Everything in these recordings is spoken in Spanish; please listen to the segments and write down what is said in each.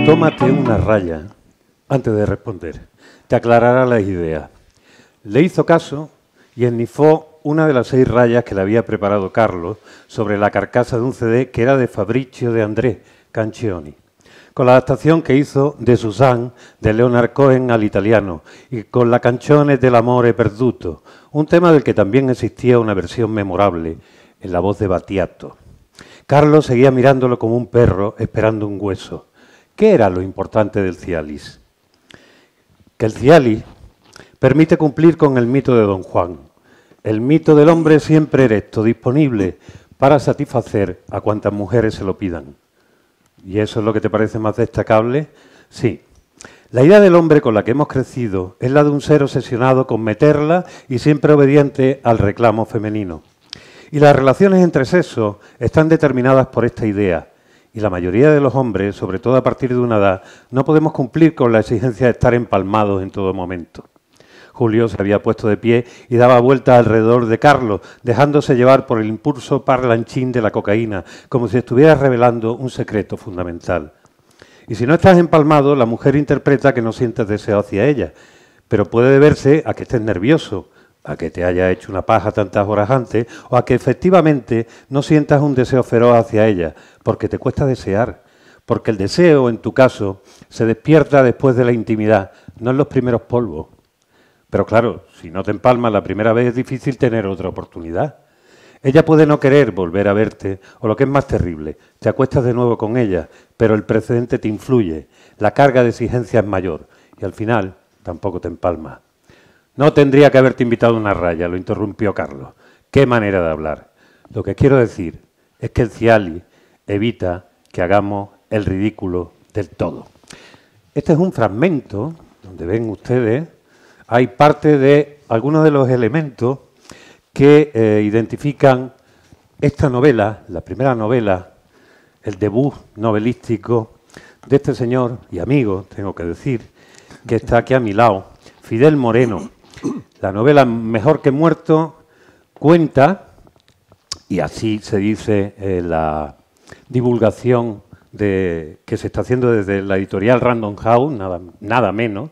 Tómate una raya antes de responder. Te aclarará las ideas. Le hizo caso y esnifó una de las 6 rayas que le había preparado Carlos sobre la carcasa de un CD que era de Fabrizio de André Cancioni, con la adaptación que hizo de Suzanne de Leonard Cohen al italiano y con la Canzone dell'amore perduto, un tema del que también existía una versión memorable en la voz de Battiato. Carlos seguía mirándolo como un perro esperando un hueso. ¿Qué era lo importante del Cialis? Que el Cialis permite cumplir con el mito de Don Juan, el mito del hombre siempre erecto, disponible para satisfacer a cuantas mujeres se lo pidan. ¿Y eso es lo que te parece más destacable? Sí. La idea del hombre con la que hemos crecido es la de un ser obsesionado con meterla y siempre obediente al reclamo femenino. Y las relaciones entre sexos están determinadas por esta idea. Y la mayoría de los hombres, sobre todo a partir de una edad, no podemos cumplir con la exigencia de estar empalmados en todo momento. Julio se había puesto de pie y daba vueltas alrededor de Carlos, dejándose llevar por el impulso parlanchín de la cocaína, como si estuviera revelando un secreto fundamental. Y si no estás empalmado, la mujer interpreta que no sientes deseo hacia ella, pero puede deberse a que estés nervioso, a que te haya hecho una paja tantas horas antes, o a que efectivamente no sientas un deseo feroz hacia ella, porque te cuesta desear, porque el deseo, en tu caso, se despierta después de la intimidad, no en los primeros polvos. Pero claro, si no te empalmas la primera vez es difícil tener otra oportunidad. Ella puede no querer volver a verte, o lo que es más terrible, te acuestas de nuevo con ella, pero el precedente te influye, la carga de exigencia es mayor, y al final tampoco te empalmas. No tendría que haberte invitado a una raya, lo interrumpió Carlos. Qué manera de hablar. Lo que quiero decir es que el Cialis evita que hagamos el ridículo del todo. Este es un fragmento donde ven ustedes, hay parte de algunos de los elementos que identifican esta novela, la primera novela, el debut novelístico de este señor y amigo, tengo que decir, que está aquí a mi lado, Fidel Moreno. La novela Mejor que muerto cuenta, y así se dice la divulgación que se está haciendo desde la editorial Random House, nada menos,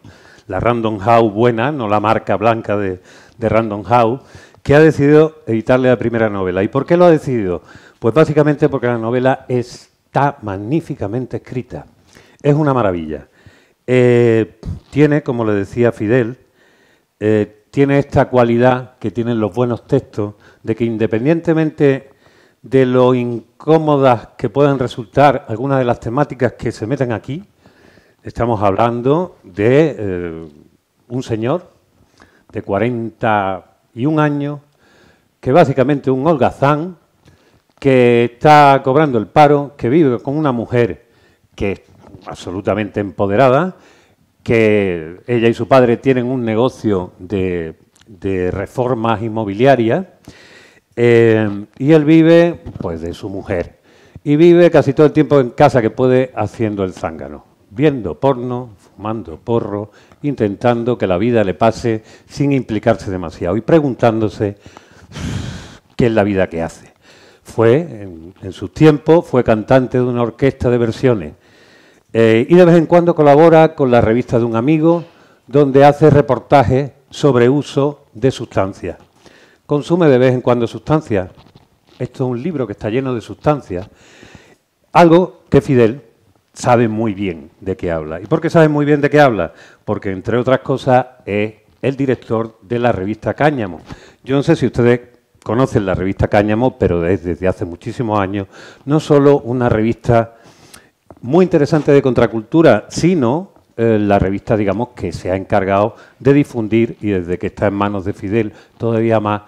la Random House buena, no la marca blanca de Random House, que ha decidido editarle la primera novela. ¿Y por qué lo ha decidido? Pues básicamente porque la novela está magníficamente escrita. Es una maravilla. Tiene, como le decía Fidel, tiene esta cualidad que tienen los buenos textos, de que independientemente de lo incómodas que puedan resultar algunas de las temáticas que se meten aquí, estamos hablando de un señor de 41 años, que básicamente es un holgazán, que está cobrando el paro, que vive con una mujer que es absolutamente empoderada, que ella y su padre tienen un negocio de reformas inmobiliarias, y él vive pues de su mujer. Y vive casi todo el tiempo en casa que puede haciendo el zángano, viendo porno, fumando porro, intentando que la vida le pase sin implicarse demasiado y preguntándose qué es la vida que hace. En sus tiempos fue cantante de una orquesta de versiones, y de vez en cuando colabora con la revista de un amigo, donde hace reportajes sobre uso de sustancias. Consume de vez en cuando sustancias. Esto es un libro que está lleno de sustancias. Algo que Fidel sabe muy bien de qué habla. ¿Y por qué sabe muy bien de qué habla? Porque, entre otras cosas, es el director de la revista Cáñamo. Yo no sé si ustedes conocen la revista Cáñamo, pero desde hace muchísimos años, no solo una revista muy interesante de contracultura, sino la revista, digamos, que se ha encargado de difundir, y desde que está en manos de Fidel, todavía más,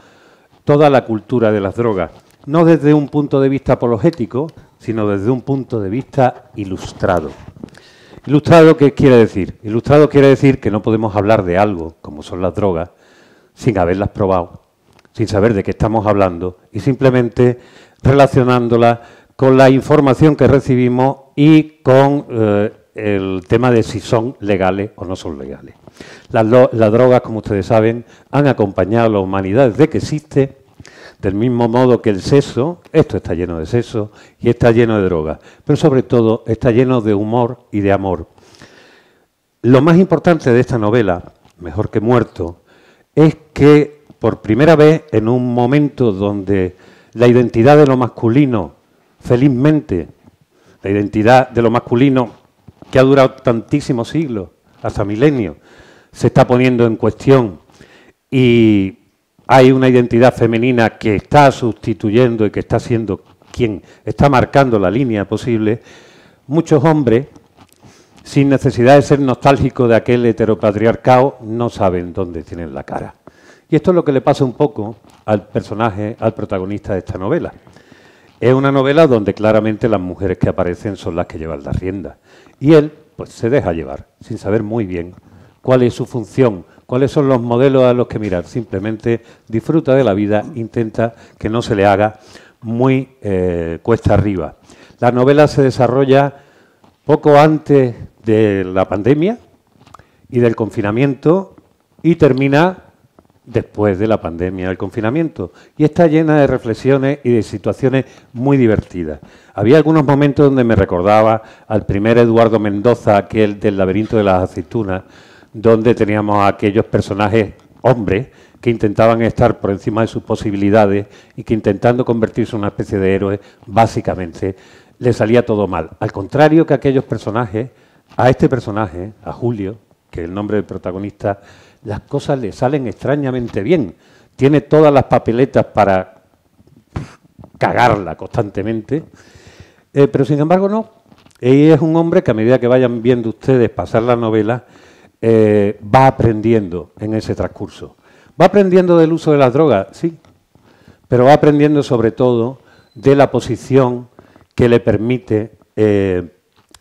toda la cultura de las drogas. No desde un punto de vista apologético, sino desde un punto de vista ilustrado. ¿Ilustrado qué quiere decir? Ilustrado quiere decir que no podemos hablar de algo, como son las drogas, sin haberlas probado, sin saber de qué estamos hablando, y simplemente relacionándolas con la información que recibimos y con el tema de si son legales o no son legales. Las drogas, como ustedes saben, han acompañado a la humanidad desde que existe, del mismo modo que el sexo. Esto está lleno de sexo y está lleno de drogas, pero sobre todo está lleno de humor y de amor. Lo más importante de esta novela, Mejor que muerto, es que por primera vez, en un momento donde la identidad de lo masculino, felizmente, la identidad de lo masculino que ha durado tantísimos siglos, hasta milenios, se está poniendo en cuestión y hay una identidad femenina que está sustituyendo y que está siendo quien está marcando la línea posible, muchos hombres, sin necesidad de ser nostálgicos de aquel heteropatriarcado, no saben dónde tienen la cara. Y esto es lo que le pasa un poco al personaje, al protagonista de esta novela. Es una novela donde claramente las mujeres que aparecen son las que llevan las riendas. Y él, pues, se deja llevar, sin saber muy bien cuál es su función, cuáles son los modelos a los que mirar. Simplemente disfruta de la vida, intenta que no se le haga muy cuesta arriba. La novela se desarrolla poco antes de la pandemia y del confinamiento y termina después de la pandemia y del confinamiento. Y está llena de reflexiones y de situaciones muy divertidas. Había algunos momentos donde me recordaba al primer Eduardo Mendoza, aquel del Laberinto de las Aceitunas, donde teníamos a aquellos personajes hombres que intentaban estar por encima de sus posibilidades y que intentando convertirse en una especie de héroes, básicamente le salía todo mal. Al contrario que aquellos personajes, a este personaje, a Julio, que es el nombre del protagonista, las cosas le salen extrañamente bien. Tiene todas las papeletas para cagarla constantemente, pero sin embargo no. Él es un hombre que a medida que vayan viendo ustedes pasar la novela, va aprendiendo en ese transcurso. Va aprendiendo del uso de las drogas, sí, pero va aprendiendo sobre todo de la posición que le permite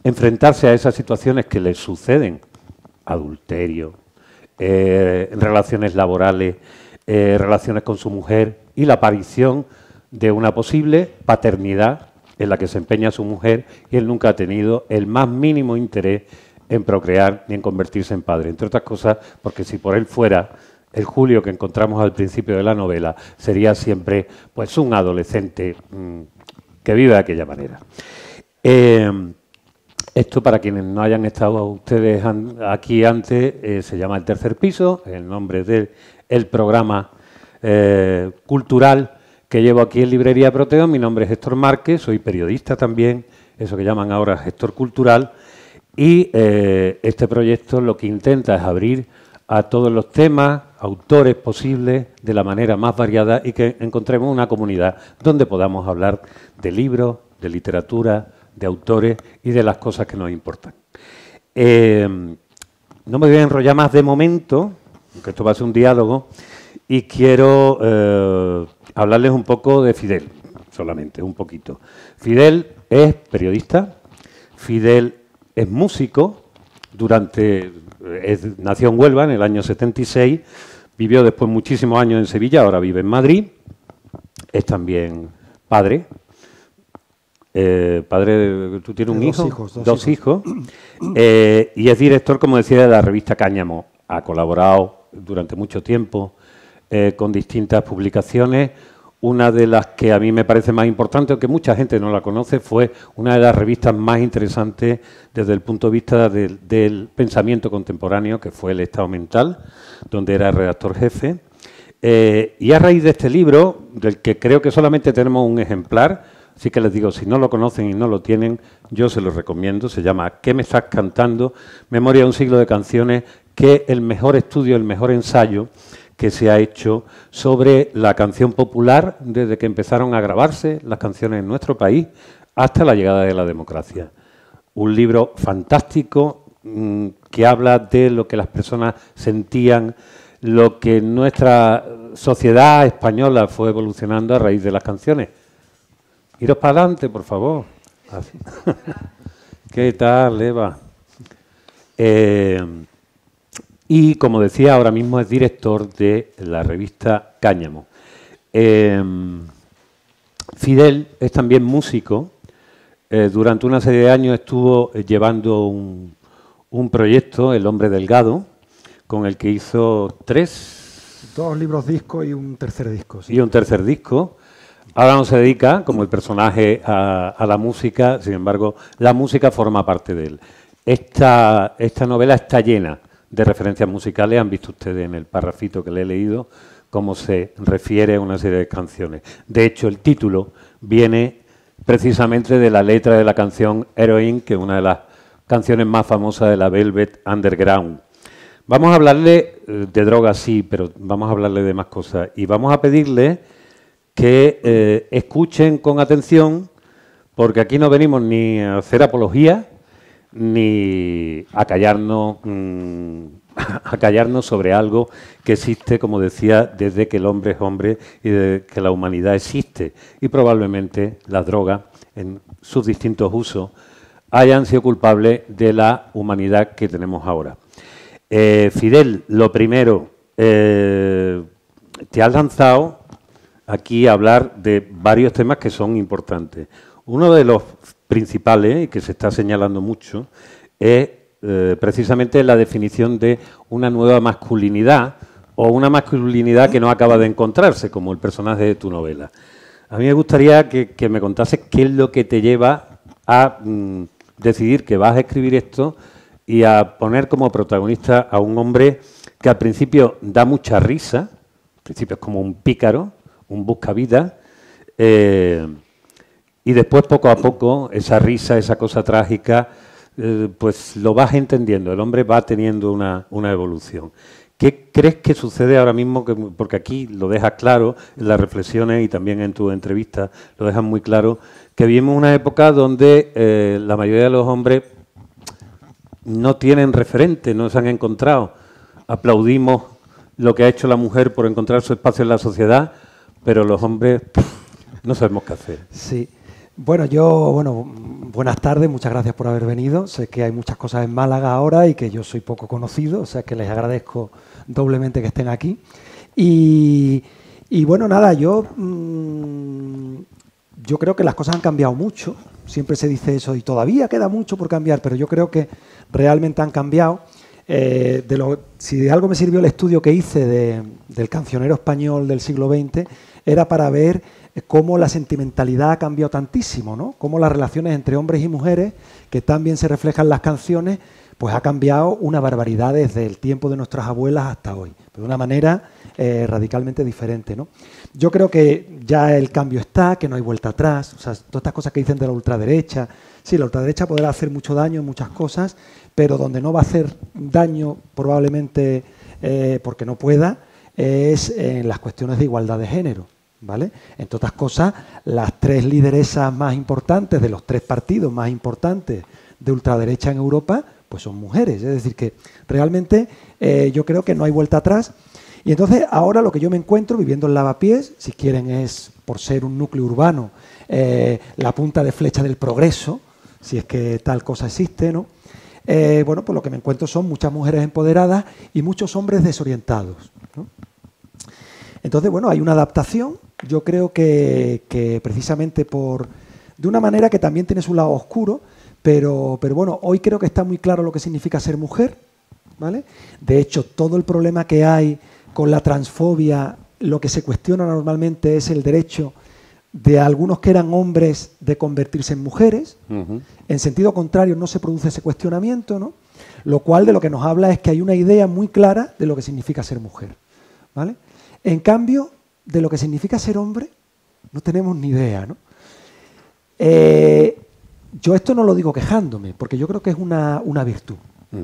enfrentarse a esas situaciones que le suceden. Adulterio, relaciones laborales, relaciones con su mujer y la aparición de una posible paternidad en la que se empeña su mujer y él nunca ha tenido el más mínimo interés en procrear ni en convertirse en padre. Entre otras cosas, porque si por él fuera, el Julio que encontramos al principio de la novela sería siempre pues un adolescente que vive de aquella manera. Esto, para quienes no hayan estado ustedes aquí antes, se llama El Tercer Piso, el nombre del programa cultural que llevo aquí en Librería Proteo. Mi nombre es Héctor Márquez, soy periodista también, eso que llaman ahora gestor cultural, y este proyecto lo que intenta es abrir a todos los temas, autores posibles, de la manera más variada y que encontremos una comunidad donde podamos hablar de libros, de literatura, de autores y de las cosas que nos importan. No me voy a enrollar más de momento, aunque esto va a ser un diálogo, y quiero hablarles un poco de Fidel, solamente, un poquito. Fidel es periodista, Fidel es músico, nació en Huelva en el año 76, vivió después muchísimos años en Sevilla, ahora vive en Madrid, es también padre. Tú tienes un hijo, dos hijos. Y es director, como decía, de la revista Cáñamo. Ha colaborado durante mucho tiempo con distintas publicaciones. Una de las que a mí me parece más importante, aunque mucha gente no la conoce, fue una de las revistas más interesantes desde el punto de vista del pensamiento contemporáneo, que fue El Estado Mental, donde era redactor jefe. Y a raíz de este libro, del que creo que solamente tenemos un ejemplar, así que les digo, si no lo conocen y no lo tienen, yo se los recomiendo. Se llama ¿Qué me estás cantando? Memoria de un siglo de canciones, que es el mejor estudio, el mejor ensayo que se ha hecho sobre la canción popular desde que empezaron a grabarse las canciones en nuestro país hasta la llegada de la democracia. Un libro fantástico que habla de lo que las personas sentían, lo que nuestra sociedad española fue evolucionando a raíz de las canciones. Iros para adelante, por favor. Así. ¿Qué tal, Eva? Y, como decía, ahora mismo es director de la revista Cáñamo. Fidel es también músico, durante una serie de años estuvo llevando un proyecto, El Hombre Delgado, con el que hizo 2 libros disco y un tercer disco. Sí. Y un tercer disco. Ahora no se dedica, como el personaje, a la música, sin embargo, la música forma parte de él. Esta novela está llena de referencias musicales. Han visto ustedes en el parrafito que le he leído cómo se refiere a una serie de canciones. De hecho, el título viene precisamente de la letra de la canción Heroin, que es una de las canciones más famosas de la Velvet Underground. Vamos a hablarle de drogas, sí, pero vamos a hablarle de más cosas. Y vamos a pedirle que escuchen con atención, porque aquí no venimos ni a hacer apología, ni a callarnos sobre algo que existe, como decía, desde que el hombre es hombre y desde que la humanidad existe. Y probablemente las drogas, en sus distintos usos, hayan sido culpables de la humanidad que tenemos ahora. Fidel, lo primero, te has lanzado aquí a hablar de varios temas que son importantes. Uno de los principales, y que se está señalando mucho, es precisamente la definición de una nueva masculinidad, o una masculinidad que no acaba de encontrarse, como el personaje de tu novela. A mí me gustaría que me contases qué es lo que te lleva a decidir que vas a escribir esto y a poner como protagonista a un hombre que al principio da mucha risa, al principio es como un pícaro, un buscavidas, y después poco a poco esa risa, esa cosa trágica, pues lo vas entendiendo, el hombre va teniendo una evolución. ¿Qué crees que sucede ahora mismo? Porque aquí lo dejas claro en las reflexiones y también en tu entrevista lo dejas muy claro, que vivimos una época donde la mayoría de los hombres no tienen referente, no se han encontrado. Aplaudimos lo que ha hecho la mujer por encontrar su espacio en la sociedad, pero los hombres no sabemos qué hacer. Sí. Bueno, buenas tardes, muchas gracias por haber venido. Sé que hay muchas cosas en Málaga ahora y que yo soy poco conocido, o sea que les agradezco doblemente que estén aquí. Y bueno, nada, yo creo que las cosas han cambiado mucho. Siempre se dice eso y todavía queda mucho por cambiar, pero yo creo que realmente han cambiado. Si de algo me sirvió el estudio que hice del cancionero español del siglo XX, era para ver cómo la sentimentalidad ha cambiado tantísimo, ¿no? Cómo las relaciones entre hombres y mujeres, que también se reflejan en las canciones, pues ha cambiado una barbaridad desde el tiempo de nuestras abuelas hasta hoy, pero de una manera radicalmente diferente, ¿no? Yo creo que ya el cambio está, que no hay vuelta atrás, o sea, todas estas cosas que dicen de la ultraderecha, sí, la ultraderecha podrá hacer mucho daño en muchas cosas, pero donde no va a hacer daño probablemente porque no pueda, es en las cuestiones de igualdad de género, ¿vale? Entre otras cosas, las 3 lideresas más importantes de los 3 partidos más importantes de ultraderecha en Europa, pues son mujeres. Es decir, que realmente yo creo que no hay vuelta atrás. Y entonces ahora lo que yo me encuentro viviendo en Lavapiés, si quieren es, por ser un núcleo urbano, la punta de flecha del progreso, si es que tal cosa existe, ¿no? Bueno, pues lo que me encuentro son muchas mujeres empoderadas y muchos hombres desorientados, ¿no? Entonces, bueno, hay una adaptación, yo creo que precisamente de una manera que también tiene su lado oscuro, pero bueno, hoy creo que está muy claro lo que significa ser mujer, ¿vale? De hecho, todo el problema que hay con la transfobia, lo que se cuestiona normalmente es el derecho de algunos que eran hombres de convertirse en mujeres. En sentido contrario, no se produce ese cuestionamiento, ¿no? Lo cual de lo que nos habla es que hay una idea muy clara de lo que significa ser mujer, ¿vale? En cambio, de lo que significa ser hombre, no tenemos ni idea, ¿no? Yo esto no lo digo quejándome, porque yo creo que es una virtud.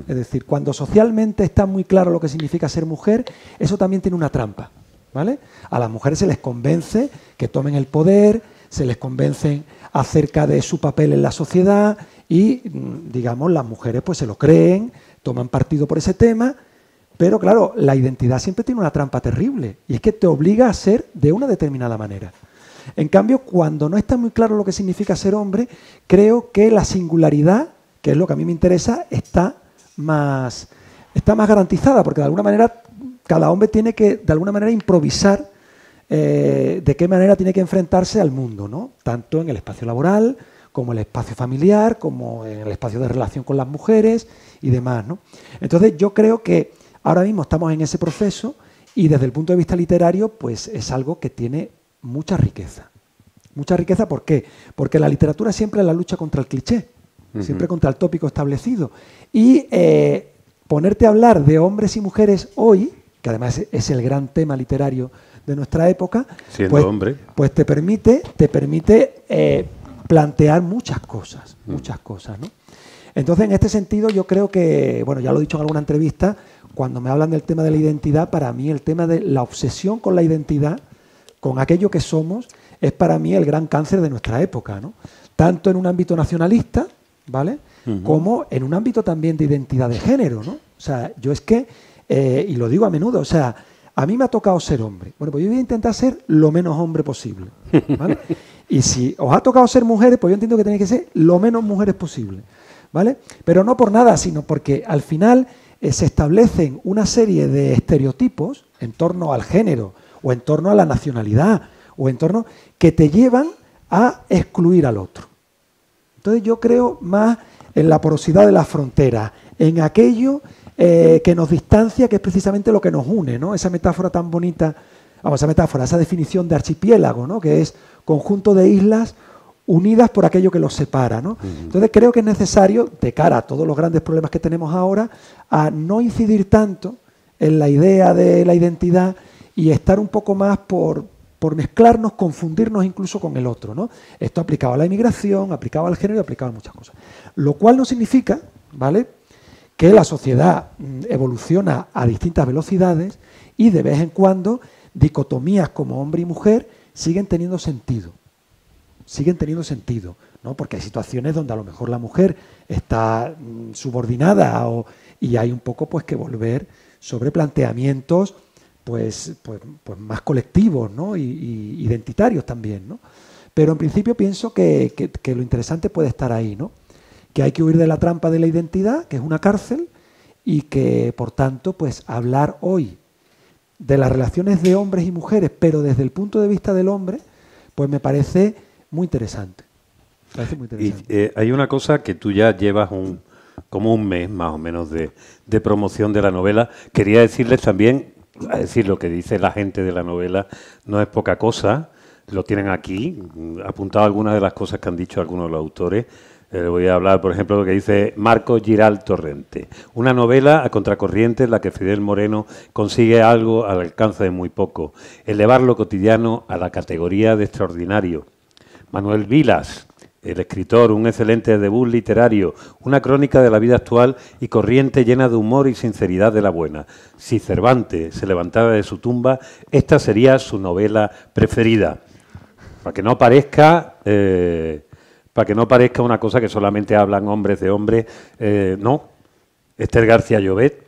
Es decir, cuando socialmente está muy claro lo que significa ser mujer, eso también tiene una trampa, ¿vale? A las mujeres se les convence que tomen el poder, se les convence acerca de su papel en la sociedad y, digamos, las mujeres pues se lo creen, toman partido por ese tema. Pero claro, la identidad siempre tiene una trampa terrible y es que te obliga a ser de una determinada manera. En cambio, cuando no está muy claro lo que significa ser hombre, creo que la singularidad, que es lo que a mí me interesa, está más garantizada, porque de alguna manera cada hombre tiene que de alguna manera improvisar de qué manera tiene que enfrentarse al mundo, ¿no? Tanto en el espacio laboral como el espacio familiar, como en el espacio de relación con las mujeres y demás, ¿no? Entonces yo creo que ahora mismo estamos en ese proceso y desde el punto de vista literario pues es algo que tiene mucha riqueza. Mucha riqueza, ¿por qué? Porque la literatura siempre es la lucha contra el cliché, siempre contra el tópico establecido. Y ponerte a hablar de hombres y mujeres hoy, que además es el gran tema literario de nuestra época, siendo hombre, pues te permite plantear muchas cosas, ¿no? Entonces, en este sentido, yo creo que, bueno, ya lo he dicho en alguna entrevista, cuando me hablan del tema de la identidad, para mí el tema de la obsesión con la identidad, con aquello que somos, es para mí el gran cáncer de nuestra época, ¿no? Tanto en un ámbito nacionalista, ¿vale? Como en un ámbito también de identidad de género, ¿no? O sea, yo es que, y lo digo a menudo, o sea, a mí me ha tocado ser hombre. Bueno, pues yo voy a intentar ser lo menos hombre posible, ¿vale? Y si os ha tocado ser mujeres, pues yo entiendo que tenéis que ser lo menos mujeres posible, ¿vale? Pero no por nada, sino porque al final se establecen una serie de estereotipos en torno al género o en torno a la nacionalidad o en torno que te llevan a excluir al otro. Entonces yo creo más en la porosidad de las fronteras, en aquello que nos distancia, que es precisamente lo que nos une, ¿no? Esa metáfora tan bonita, vamos, esa definición de archipiélago, ¿no? Que es conjunto de islas unidas por aquello que los separa, ¿no? Entonces creo que es necesario, de cara a todos los grandes problemas que tenemos ahora, a no incidir tanto en la idea de la identidad y estar un poco más por mezclarnos, confundirnos incluso con el otro, ¿no? Esto aplicado a la inmigración, aplicado al género y aplicado a muchas cosas. Lo cual no significa, ¿vale?, que la sociedad evoluciona a distintas velocidades y de vez en cuando dicotomías como hombre y mujer siguen teniendo sentido. Siguen teniendo sentido, ¿no? Porque hay situaciones donde a lo mejor la mujer está subordinada y hay un poco pues que volver sobre planteamientos pues más colectivos, ¿no? y identitarios también, ¿no? Pero en principio pienso que lo interesante puede estar ahí, ¿no? Que hay que huir de la trampa de la identidad, que es una cárcel, y que, por tanto, pues hablar hoy de las relaciones de hombres y mujeres, pero desde el punto de vista del hombre, pues me parece muy interesante. Y hay una cosa que tú ya llevas como un mes, más o menos, de promoción de la novela. Quería decirles también, a decir lo que dice la gente de la novela, no es poca cosa, lo tienen aquí, apuntado algunas de las cosas que han dicho algunos de los autores. Voy a hablar, por ejemplo, de lo que dice Marco Giral Torrente. Una novela a contracorriente en la que Fidel Moreno consigue algo al alcance de muy poco. Elevar lo cotidiano a la categoría de extraordinario. Manuel Vilas, el escritor, un excelente debut literario, una crónica de la vida actual y corriente llena de humor y sinceridad de la buena. Si Cervantes se levantara de su tumba, esta sería su novela preferida. Para que no parezca una cosa que solamente hablan hombres de hombres, no. Esther García Llobet,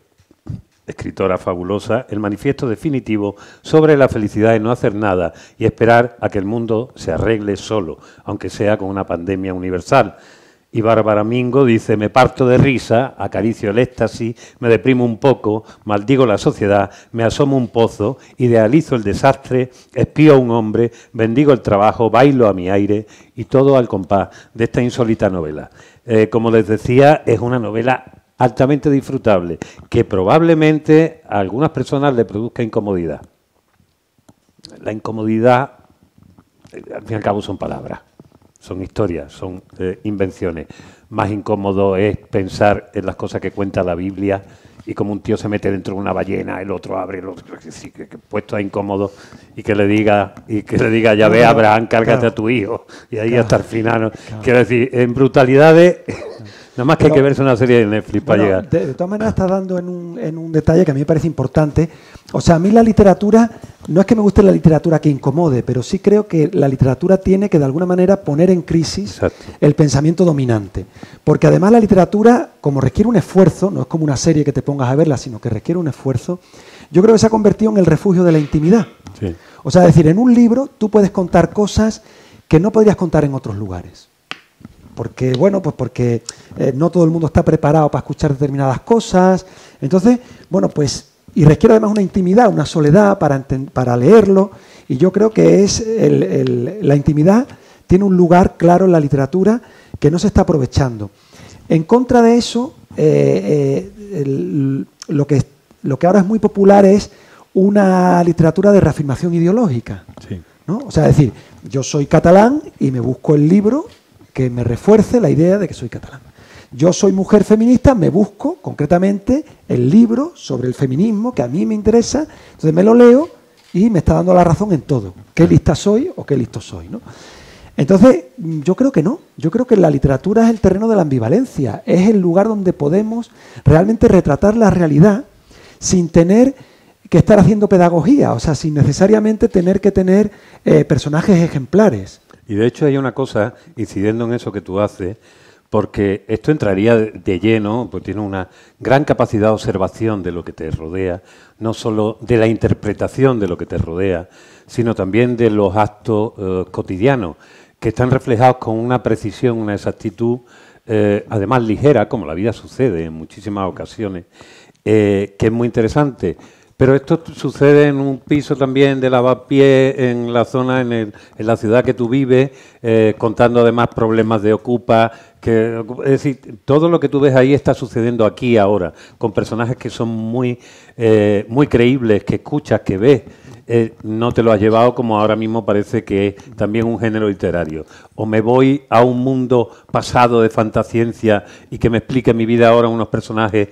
escritora fabulosa, el manifiesto definitivo sobre la felicidad de no hacer nada y esperar a que el mundo se arregle solo, aunque sea con una pandemia universal. Y Bárbara Mingo dice, me parto de risa, acaricio el éxtasis, me deprimo un poco, maldigo la sociedad, me asomo un pozo, idealizo el desastre, espío a un hombre, bendigo el trabajo, bailo a mi aire y todo al compás de esta insólita novela. Como les decía, es una novela altamente disfrutable, que probablemente a algunas personas le produzca incomodidad. La incomodidad, al fin y al cabo, son palabras. Son historias, son invenciones. Más incómodo es pensar en las cosas que cuenta la Biblia y como un tío se mete dentro de una ballena, el otro abre, el otro, que puesto a incómodo y que le diga ya ve Abraham, cárgate a tu hijo y ahí hasta el final. ¿No? Quiero decir, en brutalidades nada más que hay que verse una serie de Netflix para llegar. De todas maneras estás dando en un detalle que a mí me parece importante. O sea, a mí la literatura, no es que me guste la literatura que incomode, pero sí creo que la literatura tiene que de alguna manera poner en crisis el pensamiento dominante. Porque además la literatura, como requiere un esfuerzo, no es como una serie que te pongas a verla, sino que requiere un esfuerzo, yo creo que se ha convertido en el refugio de la intimidad. Sí. O sea, es decir, en un libro tú puedes contar cosas que no podrías contar en otros lugares. Porque, bueno, pues porque no todo el mundo está preparado para escuchar determinadas cosas. Entonces, bueno, pues, y requiere además una intimidad, una soledad para leerlo. Y yo creo que la intimidad tiene un lugar claro en la literatura que no se está aprovechando. En contra de eso, lo que ahora es muy popular es una literatura de reafirmación ideológica. Sí. ¿No? O sea, decir, yo soy catalán y me busco el libro que me refuerce la idea de que soy catalán. Yo soy mujer feminista, me busco concretamente el libro sobre el feminismo que a mí me interesa, entonces me lo leo y me está dando la razón en todo. ¿Qué lista soy o qué listo soy? ¿No? Entonces, yo creo que no. Yo creo que la literatura es el terreno de la ambivalencia. Es el lugar donde podemos realmente retratar la realidad sin tener que estar haciendo pedagogía, o sea, sin necesariamente tener que tener personajes ejemplares. Y de hecho hay una cosa, incidiendo en eso que tú haces, porque esto entraría de lleno, pues tiene una gran capacidad de observación de lo que te rodea, no solo de la interpretación de lo que te rodea, sino también de los actos cotidianos, que están reflejados con una precisión, una exactitud, además ligera, como la vida sucede en muchísimas ocasiones, que es muy interesante. Pero esto sucede en un piso también de lavapiés, en la zona, en la ciudad que tú vives, contando además problemas de Ocupa. Es decir, todo lo que tú ves ahí está sucediendo aquí ahora, con personajes que son muy creíbles, que escuchas, que ves. No te lo has llevado como ahora mismo parece que es también un género literario. O me voy a un mundo pasado de fantasciencia y que me explique mi vida ahora unos personajes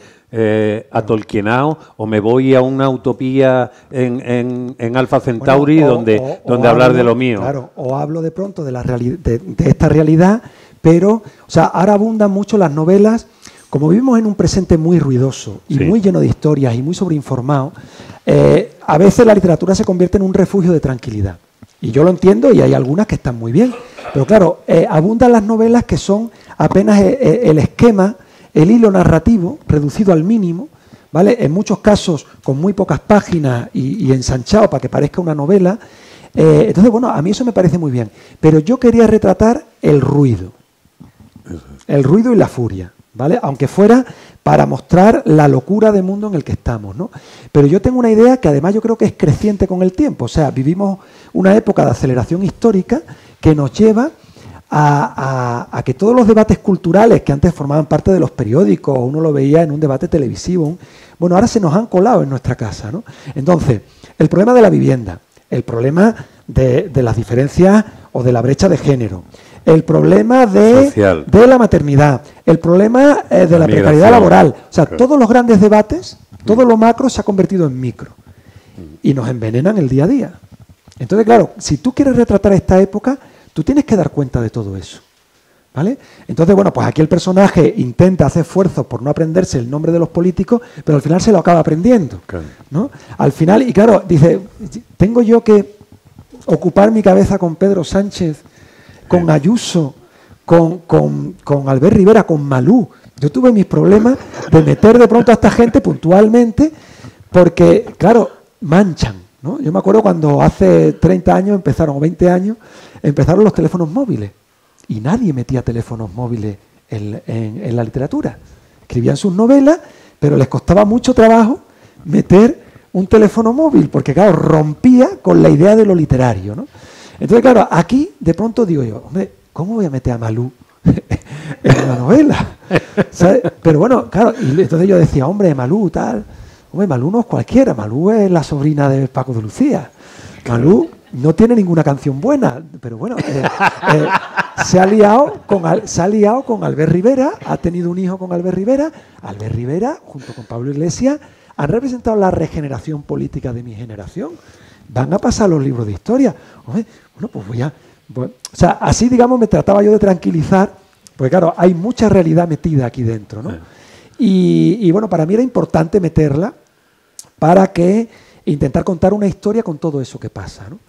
atolkienados, o me voy a una utopía en Alpha Centauri, donde hablar hablo, de lo mío. Claro, o hablo de pronto de esta realidad, pero, o sea, ahora abundan mucho las novelas. Como vivimos en un presente muy ruidoso y muy lleno de historias y muy sobreinformado, a veces la literatura se convierte en un refugio de tranquilidad. Y yo lo entiendo y hay algunas que están muy bien. Pero claro, abundan las novelas que son apenas el esquema, el hilo narrativo reducido al mínimo, ¿vale? En muchos casos con muy pocas páginas y ensanchado para que parezca una novela. Entonces, bueno, a mí eso me parece muy bien. Pero yo quería retratar el ruido y la furia, ¿vale? Aunque fuera para mostrar la locura de mundo en el que estamos, ¿no? Pero yo tengo una idea que además yo creo que es creciente con el tiempo. O sea, vivimos una época de aceleración histórica que nos lleva a que todos los debates culturales que antes formaban parte de los periódicos, uno lo veía en un debate televisivo, bueno, ahora se nos han colado en nuestra casa, ¿no? Entonces, el problema de la vivienda, el problema de las diferencias o de la brecha de género, el problema de la maternidad, el problema de la precariedad laboral. O sea, todos los grandes debates, todo lo macro se ha convertido en micro y nos envenenan el día a día. Entonces, claro, si tú quieres retratar esta época, tú tienes que dar cuenta de todo eso, ¿vale? Entonces, bueno, pues aquí el personaje intenta hacer esfuerzos por no aprenderse el nombre de los políticos, pero al final se lo acaba aprendiendo, ¿no? Al final, y claro, dice, tengo yo que ocupar mi cabeza con Pedro Sánchez, con Ayuso, con Albert Rivera, con Malú. Yo tuve mis problemas de meter de pronto a esta gente puntualmente porque, claro, manchan, ¿no? Yo me acuerdo cuando hace 30 años empezaron, o 20 años, empezaron los teléfonos móviles y nadie metía teléfonos móviles en la literatura. Escribían sus novelas, pero les costaba mucho trabajo meter un teléfono móvil porque, claro, rompía con la idea de lo literario, ¿no? Entonces, claro, aquí de pronto digo yo, hombre, ¿cómo voy a meter a Malú en una novela? ¿Sabes? Pero bueno, claro, y entonces yo decía, hombre, Malú, tal. Hombre, Malú no es cualquiera, Malú es la sobrina de Paco de Lucía. Malú no tiene ninguna canción buena, pero bueno, se ha liado con Albert Rivera, ha tenido un hijo con Albert Rivera. Albert Rivera, junto con Pablo Iglesias, han representado la regeneración política de mi generación. Van a pasar los libros de historia. Hombre, bueno, pues o sea, así, digamos, me trataba yo de tranquilizar, porque claro, hay mucha realidad metida aquí dentro, ¿no? Y bueno, para mí era importante meterla para que intentar contar una historia con todo eso que pasa, ¿no?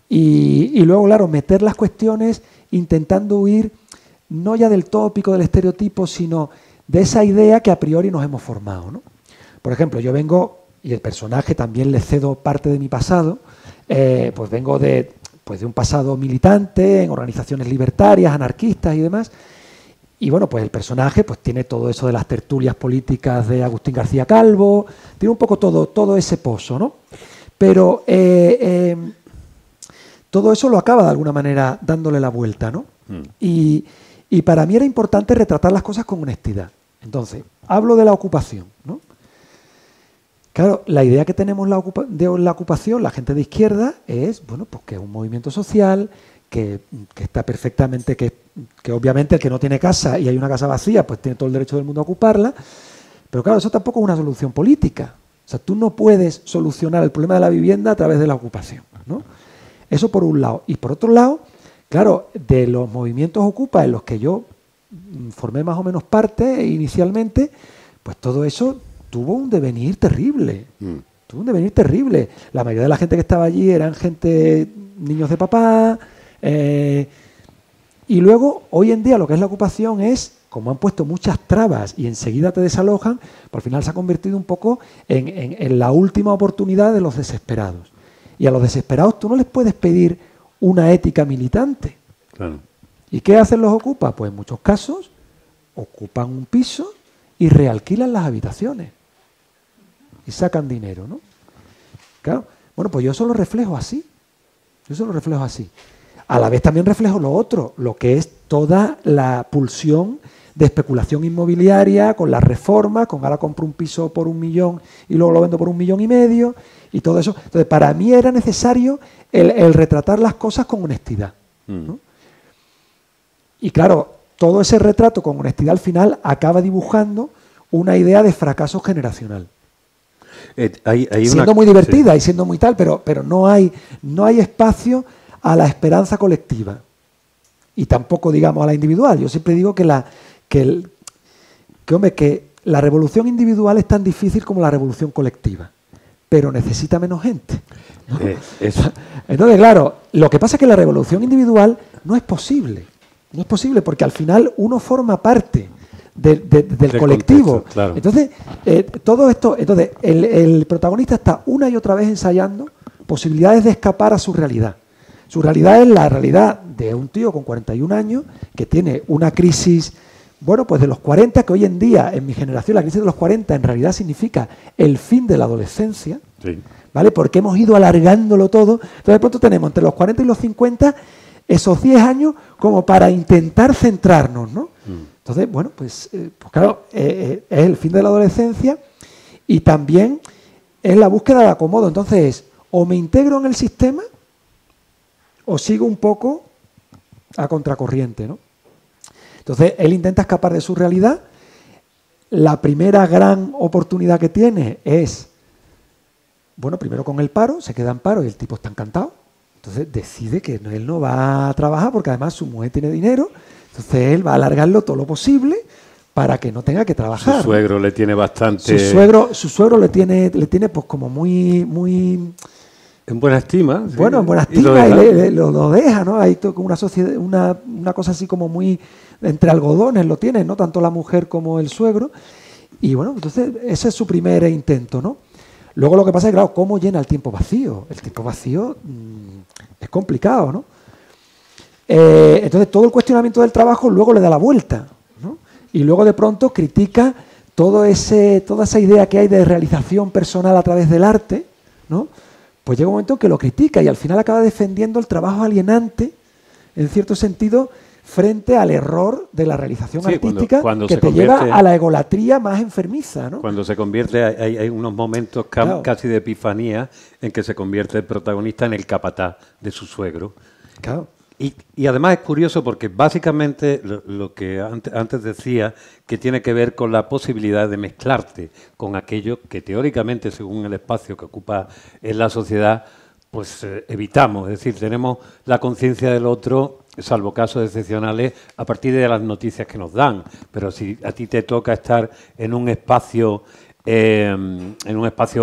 Y luego, claro, meter las cuestiones intentando huir no ya del tópico, del estereotipo, sino de esa idea que a priori nos hemos formado, ¿no? Por ejemplo, yo vengo, y el personaje también le cedo parte de mi pasado, pues vengo de un pasado militante en organizaciones libertarias, anarquistas y demás. Y bueno, pues el personaje pues tiene todo eso de las tertulias políticas de Agustín García Calvo, tiene un poco todo ese pozo, ¿no? Pero todo eso lo acaba de alguna manera dándole la vuelta, ¿no? Y Y para mí era importante retratar las cosas con honestidad. Entonces, hablo de la ocupación, ¿no? Claro, la idea que tenemos de la ocupación, la gente de izquierda, es, bueno, pues que es un movimiento social, que está perfectamente, que obviamente el que no tiene casa y hay una casa vacía, pues tiene todo el derecho del mundo a ocuparla. Pero claro, eso tampoco es una solución política. O sea, tú no puedes solucionar el problema de la vivienda a través de la ocupación, ¿no? Eso por un lado. Y por otro lado, claro, de los movimientos ocupa en los que yo formé más o menos parte inicialmente, pues todo eso tuvo un devenir terrible. Tuvo un devenir terrible. La mayoría de la gente que estaba allí eran niños de papá. Y luego, hoy en día, lo que es la ocupación es, como han puesto muchas trabas y enseguida te desalojan, pues al final se ha convertido un poco en la última oportunidad de los desesperados. Y a los desesperados tú no les puedes pedir una ética militante. Claro. ¿Y qué hacen los ocupas? Pues en muchos casos ocupan un piso y realquilan las habitaciones. Y sacan dinero, ¿no? Claro. Bueno, pues yo eso lo reflejo así. Yo eso lo reflejo así. A la vez también reflejo lo otro, lo que es toda la pulsión de especulación inmobiliaria con las reformas, con ahora compro un piso por 1 millón y luego lo vendo por 1,5 millones y todo eso. Entonces, para mí era necesario el retratar las cosas con honestidad, ¿no? Y claro, todo ese retrato con honestidad al final acaba dibujando una idea de fracaso generacional. Siendo muy divertida, sí, y siendo muy tal, pero no hay espacio a la esperanza colectiva y tampoco, digamos, a la individual. Yo siempre digo que la revolución individual es tan difícil como la revolución colectiva, pero necesita menos gente, ¿no? Entonces, claro, lo que pasa es que la revolución individual no es posible. No es posible porque al final uno forma parte del colectivo. Contexto, claro. Entonces, todo esto, el protagonista está una y otra vez ensayando posibilidades de escapar a su realidad. Su realidad es la realidad de un tío con 41 años que tiene una crisis, bueno, pues de los 40, que hoy en día, en mi generación, la crisis de los 40 en realidad significa el fin de la adolescencia, sí, ¿vale? Porque hemos ido alargándolo todo. Entonces, de pronto tenemos entre los 40 y los 50 esos 10 años como para intentar centrarnos, ¿no? Entonces, bueno, pues claro, es el fin de la adolescencia y también es la búsqueda de acomodo. Entonces, o me integro en el sistema o sigo un poco a contracorriente, ¿no? Entonces, él intenta escapar de su realidad. La primera gran oportunidad que tiene es, bueno, primero con el paro, se queda en paro y el tipo está encantado. Entonces decide que él no va a trabajar porque además su mujer tiene dinero. Entonces él va a alargarlo todo lo posible para que no tenga que trabajar. Su suegro le tiene bastante... Su suegro le tiene pues como muy... En buena estima. Sí. Bueno, en buena estima y lo deja, ¿no? Hay como una sociedad, una cosa así como muy entre algodones lo tiene, ¿no? Tanto la mujer como el suegro. Y bueno, entonces ese es su primer intento, ¿no? Luego lo que pasa es, claro, ¿cómo llena el tiempo vacío? El tiempo vacío es complicado, ¿no? Entonces todo el cuestionamiento del trabajo luego le da la vuelta, ¿no? Y luego de pronto critica toda esa idea que hay de realización personal a través del arte, ¿no? Pues llega un momento en que lo critica y al final acaba defendiendo el trabajo alienante, en cierto sentido, frente al error de la realización artística cuando que te lleva a la egolatría más enfermiza, ¿no? Cuando se convierte, hay unos momentos casi de epifanía en que se convierte el protagonista en el capataz de su suegro. Claro. Y además es curioso porque básicamente lo que antes decía, que tiene que ver con la posibilidad de mezclarte con aquello que teóricamente, según el espacio que ocupa en la sociedad, pues evitamos. Es decir, tenemos la conciencia del otro, salvo casos excepcionales, a partir de las noticias que nos dan. Pero si a ti te toca estar en un espacio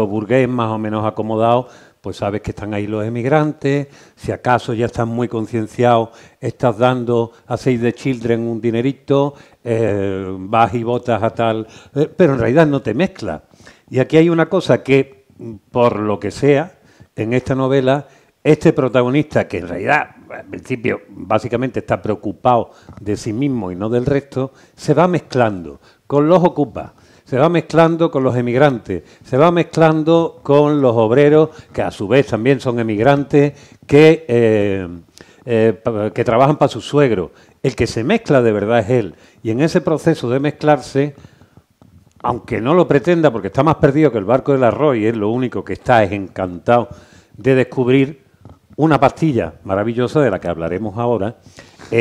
burgués más o menos acomodado, pues sabes que están ahí los emigrantes. Si acaso ya estás muy concienciado, estás dando a Save the Children un dinerito, vas y votas a tal... pero en realidad no te mezclas. Y aquí hay una cosa que, por lo que sea, en esta novela, este protagonista, que en realidad, al principio, básicamente está preocupado de sí mismo y no del resto, se va mezclando con los ocupas, se va mezclando con los emigrantes, se va mezclando con los obreros, que a su vez también son emigrantes, que trabajan para sus suegros. El que se mezcla de verdad es él. Y en ese proceso de mezclarse, aunque no lo pretenda, porque está más perdido que el barco del arroz y es lo único que está es encantado de descubrir una pastilla maravillosa de la que hablaremos ahora, y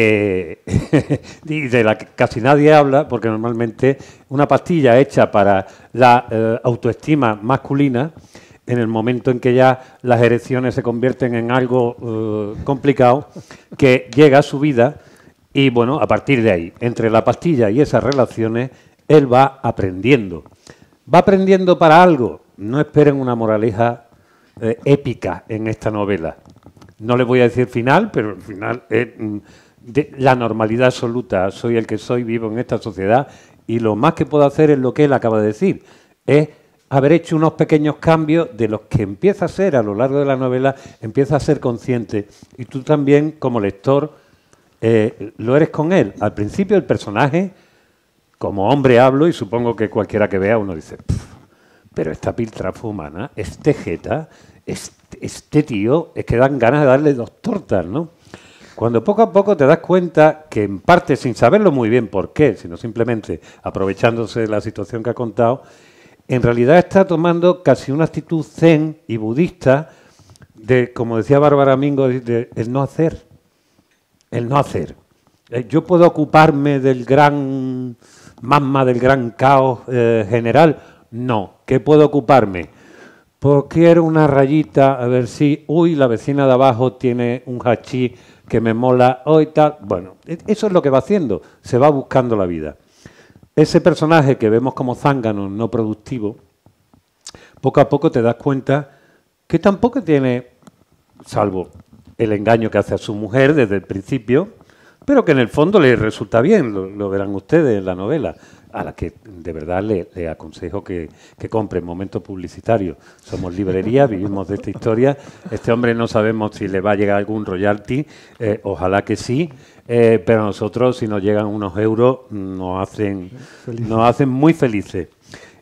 de la que casi nadie habla, porque normalmente una pastilla hecha para la autoestima masculina, en el momento en que ya las erecciones se convierten en algo complicado, que llega a su vida y, bueno, a partir de ahí, entre la pastilla y esas relaciones, él va aprendiendo. ¿Va aprendiendo para algo? No esperen una moraleja épica en esta novela. No les voy a decir final, pero el final es de la normalidad absoluta. Soy el que soy, vivo en esta sociedad y lo más que puedo hacer es lo que él acaba de decir, es haber hecho unos pequeños cambios de los que empieza a ser a lo largo de la novela, empieza a ser consciente. Y tú también, como lector, lo eres con él. Al principio el personaje, como hombre hablo, y supongo que cualquiera que vea uno dice, pero esta piltrafa humana, este jeta, este tío, es que dan ganas de darle 2 tortas, ¿no? Cuando poco a poco te das cuenta que en parte, sin saberlo muy bien por qué, sino simplemente aprovechándose de la situación que ha contado, en realidad está tomando casi una actitud zen y budista de, como decía Bárbara Mingo, de el no hacer. El no hacer. Yo puedo ocuparme del gran magma, del gran caos general. No. ¿Qué puedo ocuparme? Pues quiero una rayita, a ver si, uy, la vecina de abajo tiene un hachís que me mola, hoy tal. Bueno, eso es lo que va haciendo, se va buscando la vida. Ese personaje que vemos como zángano, no productivo, poco a poco te das cuenta que tampoco tiene, salvo el engaño que hace a su mujer desde el principio, pero que en el fondo le resulta bien, lo verán ustedes en la novela, a la que de verdad le aconsejo que compren. Momento publicitario. Somos librería, vivimos de esta historia. Este hombre no sabemos si le va a llegar algún royalty, ojalá que sí, pero nosotros, si nos llegan unos euros, nos hacen muy felices.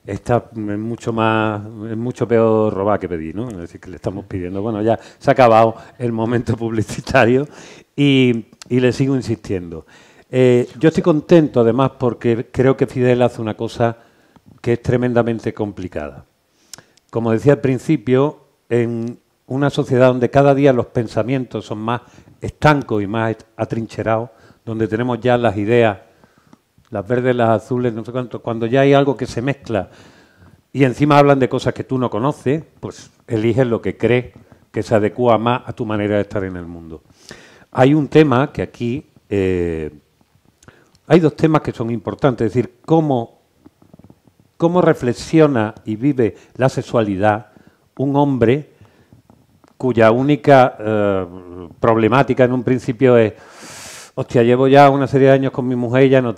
Esta es mucho peor robar que pedir, ¿no? Es decir, que le estamos pidiendo. Bueno, ya se ha acabado el momento publicitario y le sigo insistiendo. Yo estoy contento, además, porque creo que Fidel hace una cosa que es tremendamente complicada. Como decía al principio, en una sociedad donde cada día los pensamientos son más estancos y más atrincherados, donde tenemos ya las ideas, las verdes, las azules, no sé cuánto, cuando ya hay algo que se mezcla y encima hablan de cosas que tú no conoces, pues eliges lo que crees que se adecua más a tu manera de estar en el mundo. Hay un tema que aquí... hay 2 temas que son importantes, es decir, cómo reflexiona y vive la sexualidad un hombre cuya única problemática en un principio es, hostia, llevo ya una serie de años con mi mujer y ya no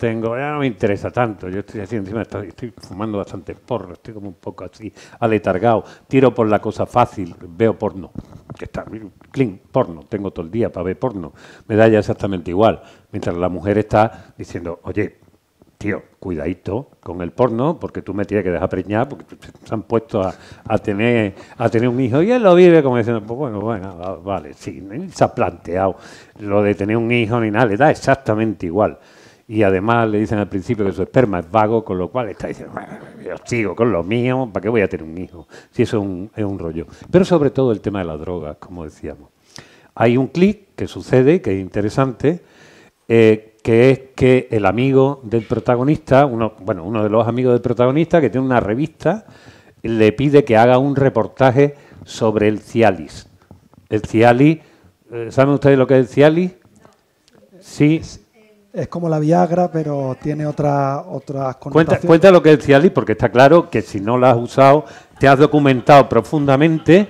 me interesa tanto, yo estoy haciendo, estoy fumando bastante porro, estoy como un poco así aletargado, tiro por la cosa fácil, veo porno, que está clean, porno, tengo todo el día para ver porno, me da ya exactamente igual, mientras la mujer está diciendo, oye, tío, cuidadito con el porno, porque tú me tienes que dejar preñar, porque se han puesto a tener un hijo, y él lo vive como diciendo, pues bueno, vale, sí, ni se ha planteado lo de tener un hijo ni nada, le da exactamente igual. Y además le dicen al principio que su esperma es vago, con lo cual está diciendo, bueno, yo sigo con lo mío, ¿para qué voy a tener un hijo? Si eso es un rollo. Pero sobre todo el tema de las drogas, como decíamos. Hay un clic que sucede, que es interesante, que es que el amigo del protagonista, uno de los amigos del protagonista, que tiene una revista, le pide que haga un reportaje sobre el Cialis. El Cialis, ¿saben ustedes lo que es el Cialis? Sí. Es como la Viagra, pero tiene otras connotaciones. Cuenta lo que es el Cialis, porque está claro que si no lo has usado, te has documentado profundamente,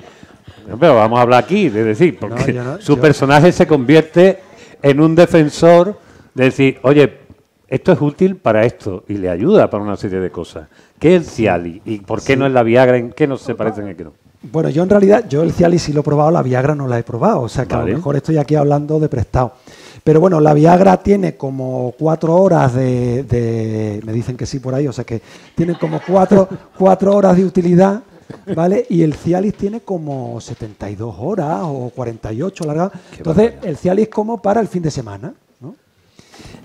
pero vamos a hablar aquí, es decir, porque su personaje se convierte en un defensor de decir, oye, esto es útil para esto y le ayuda para una serie de cosas. ¿Qué es el Cialis? ¿Y por qué no es la Viagra? ¿En qué no se parecen? ¿En qué no? Bueno, yo en realidad, el Cialis sí lo he probado, la Viagra no la he probado, o sea que vale. A lo mejor estoy aquí hablando de prestado. Pero bueno, la Viagra tiene como 4 horas me dicen que sí por ahí, o sea que tiene como 4 horas de utilidad, ¿vale? Y el Cialis tiene como 72 horas o 48 largas. Entonces, el Cialis como para el fin de semana, ¿no?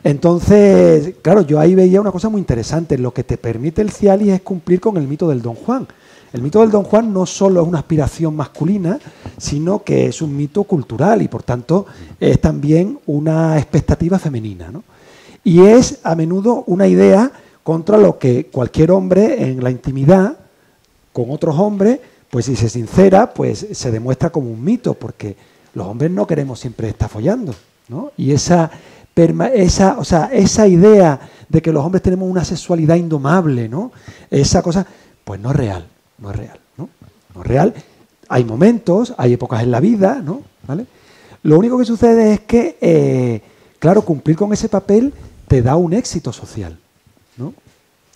Entonces, claro, yo ahí veía una cosa muy interesante. Lo que te permite el Cialis es cumplir con el mito del Don Juan. El mito del Don Juan no solo es una aspiración masculina, sino que es un mito cultural y, por tanto, es también una expectativa femenina, ¿no? Y es, a menudo, una idea contra lo que cualquier hombre en la intimidad con otros hombres, pues si se sincera, pues se demuestra como un mito, porque los hombres no queremos siempre estar follando, ¿no? Y esa idea de que los hombres tenemos una sexualidad indomable, ¿no? Esa cosa, pues no es real, no es real, ¿no? No es real. Hay momentos, hay épocas en la vida, ¿no? ¿Vale? Lo único que sucede es que, claro, cumplir con ese papel te da un éxito social, ¿no?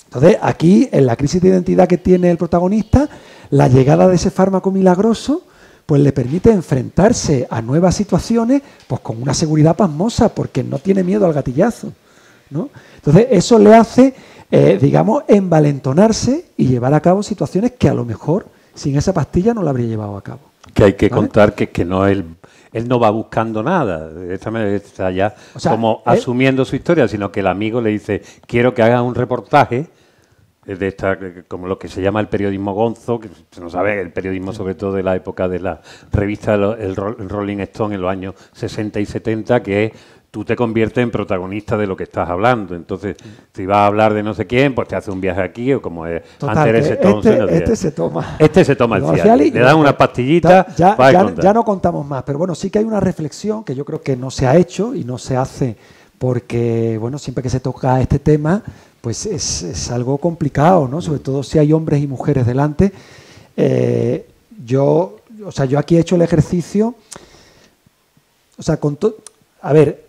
Entonces, aquí, en la crisis de identidad que tiene el protagonista, la llegada de ese fármaco milagroso pues le permite enfrentarse a nuevas situaciones pues con una seguridad pasmosa, porque no tiene miedo al gatillazo, ¿no? Entonces, eso le hace, digamos, envalentonarse y llevar a cabo situaciones que a lo mejor sin esa pastilla no la habría llevado a cabo. Que hay que ¿vale? contar que no él no va buscando nada, está ya como asumiendo su historia, sino que el amigo le dice, quiero que hagas un reportaje de esta, como lo que se llama el periodismo gonzo, que se no sabe, el periodismo sobre todo de la época de la revista el Rolling Stone en los años 60 y 70, que es tú te conviertes en protagonista de lo que estás hablando. Entonces, si vas a hablar de no sé quién, pues te hace un viaje aquí, o como es Total, este se toma el Cialis. Le dan unas pastillitas. Ya no contamos más, pero bueno, sí que hay una reflexión que yo creo que no se ha hecho y no se hace porque, bueno, siempre que se toca este tema, pues es algo complicado, ¿no? Sobre todo si hay hombres y mujeres delante. Yo aquí he hecho el ejercicio, a ver,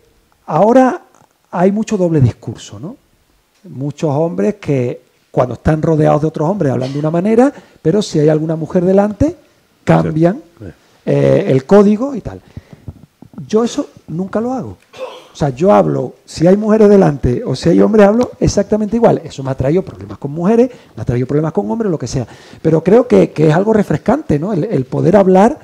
ahora hay mucho doble discurso, ¿no? Muchos hombres que cuando están rodeados de otros hombres hablan de una manera, pero si hay alguna mujer delante, cambian el código y tal. Yo eso nunca lo hago. O sea, yo hablo, si hay mujeres delante o si hay hombres, hablo exactamente igual. Eso me ha traído problemas con mujeres, me ha traído problemas con hombres, lo que sea. Pero creo que es algo refrescante, ¿no? El poder hablar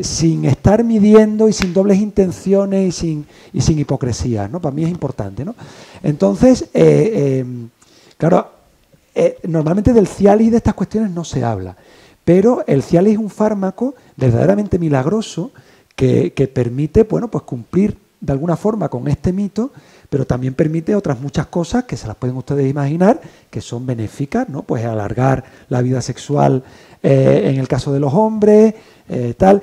sin estar midiendo y sin dobles intenciones y sin hipocresía, ¿no? Para mí es importante, ¿no? Entonces, claro, normalmente del Cialis y de estas cuestiones no se habla, pero el Cialis es un fármaco verdaderamente milagroso que permite, bueno, pues cumplir de alguna forma con este mito, pero también permite otras muchas cosas que se las pueden ustedes imaginar, que son benéficas, ¿no? Pues alargar la vida sexual en el caso de los hombres, tal.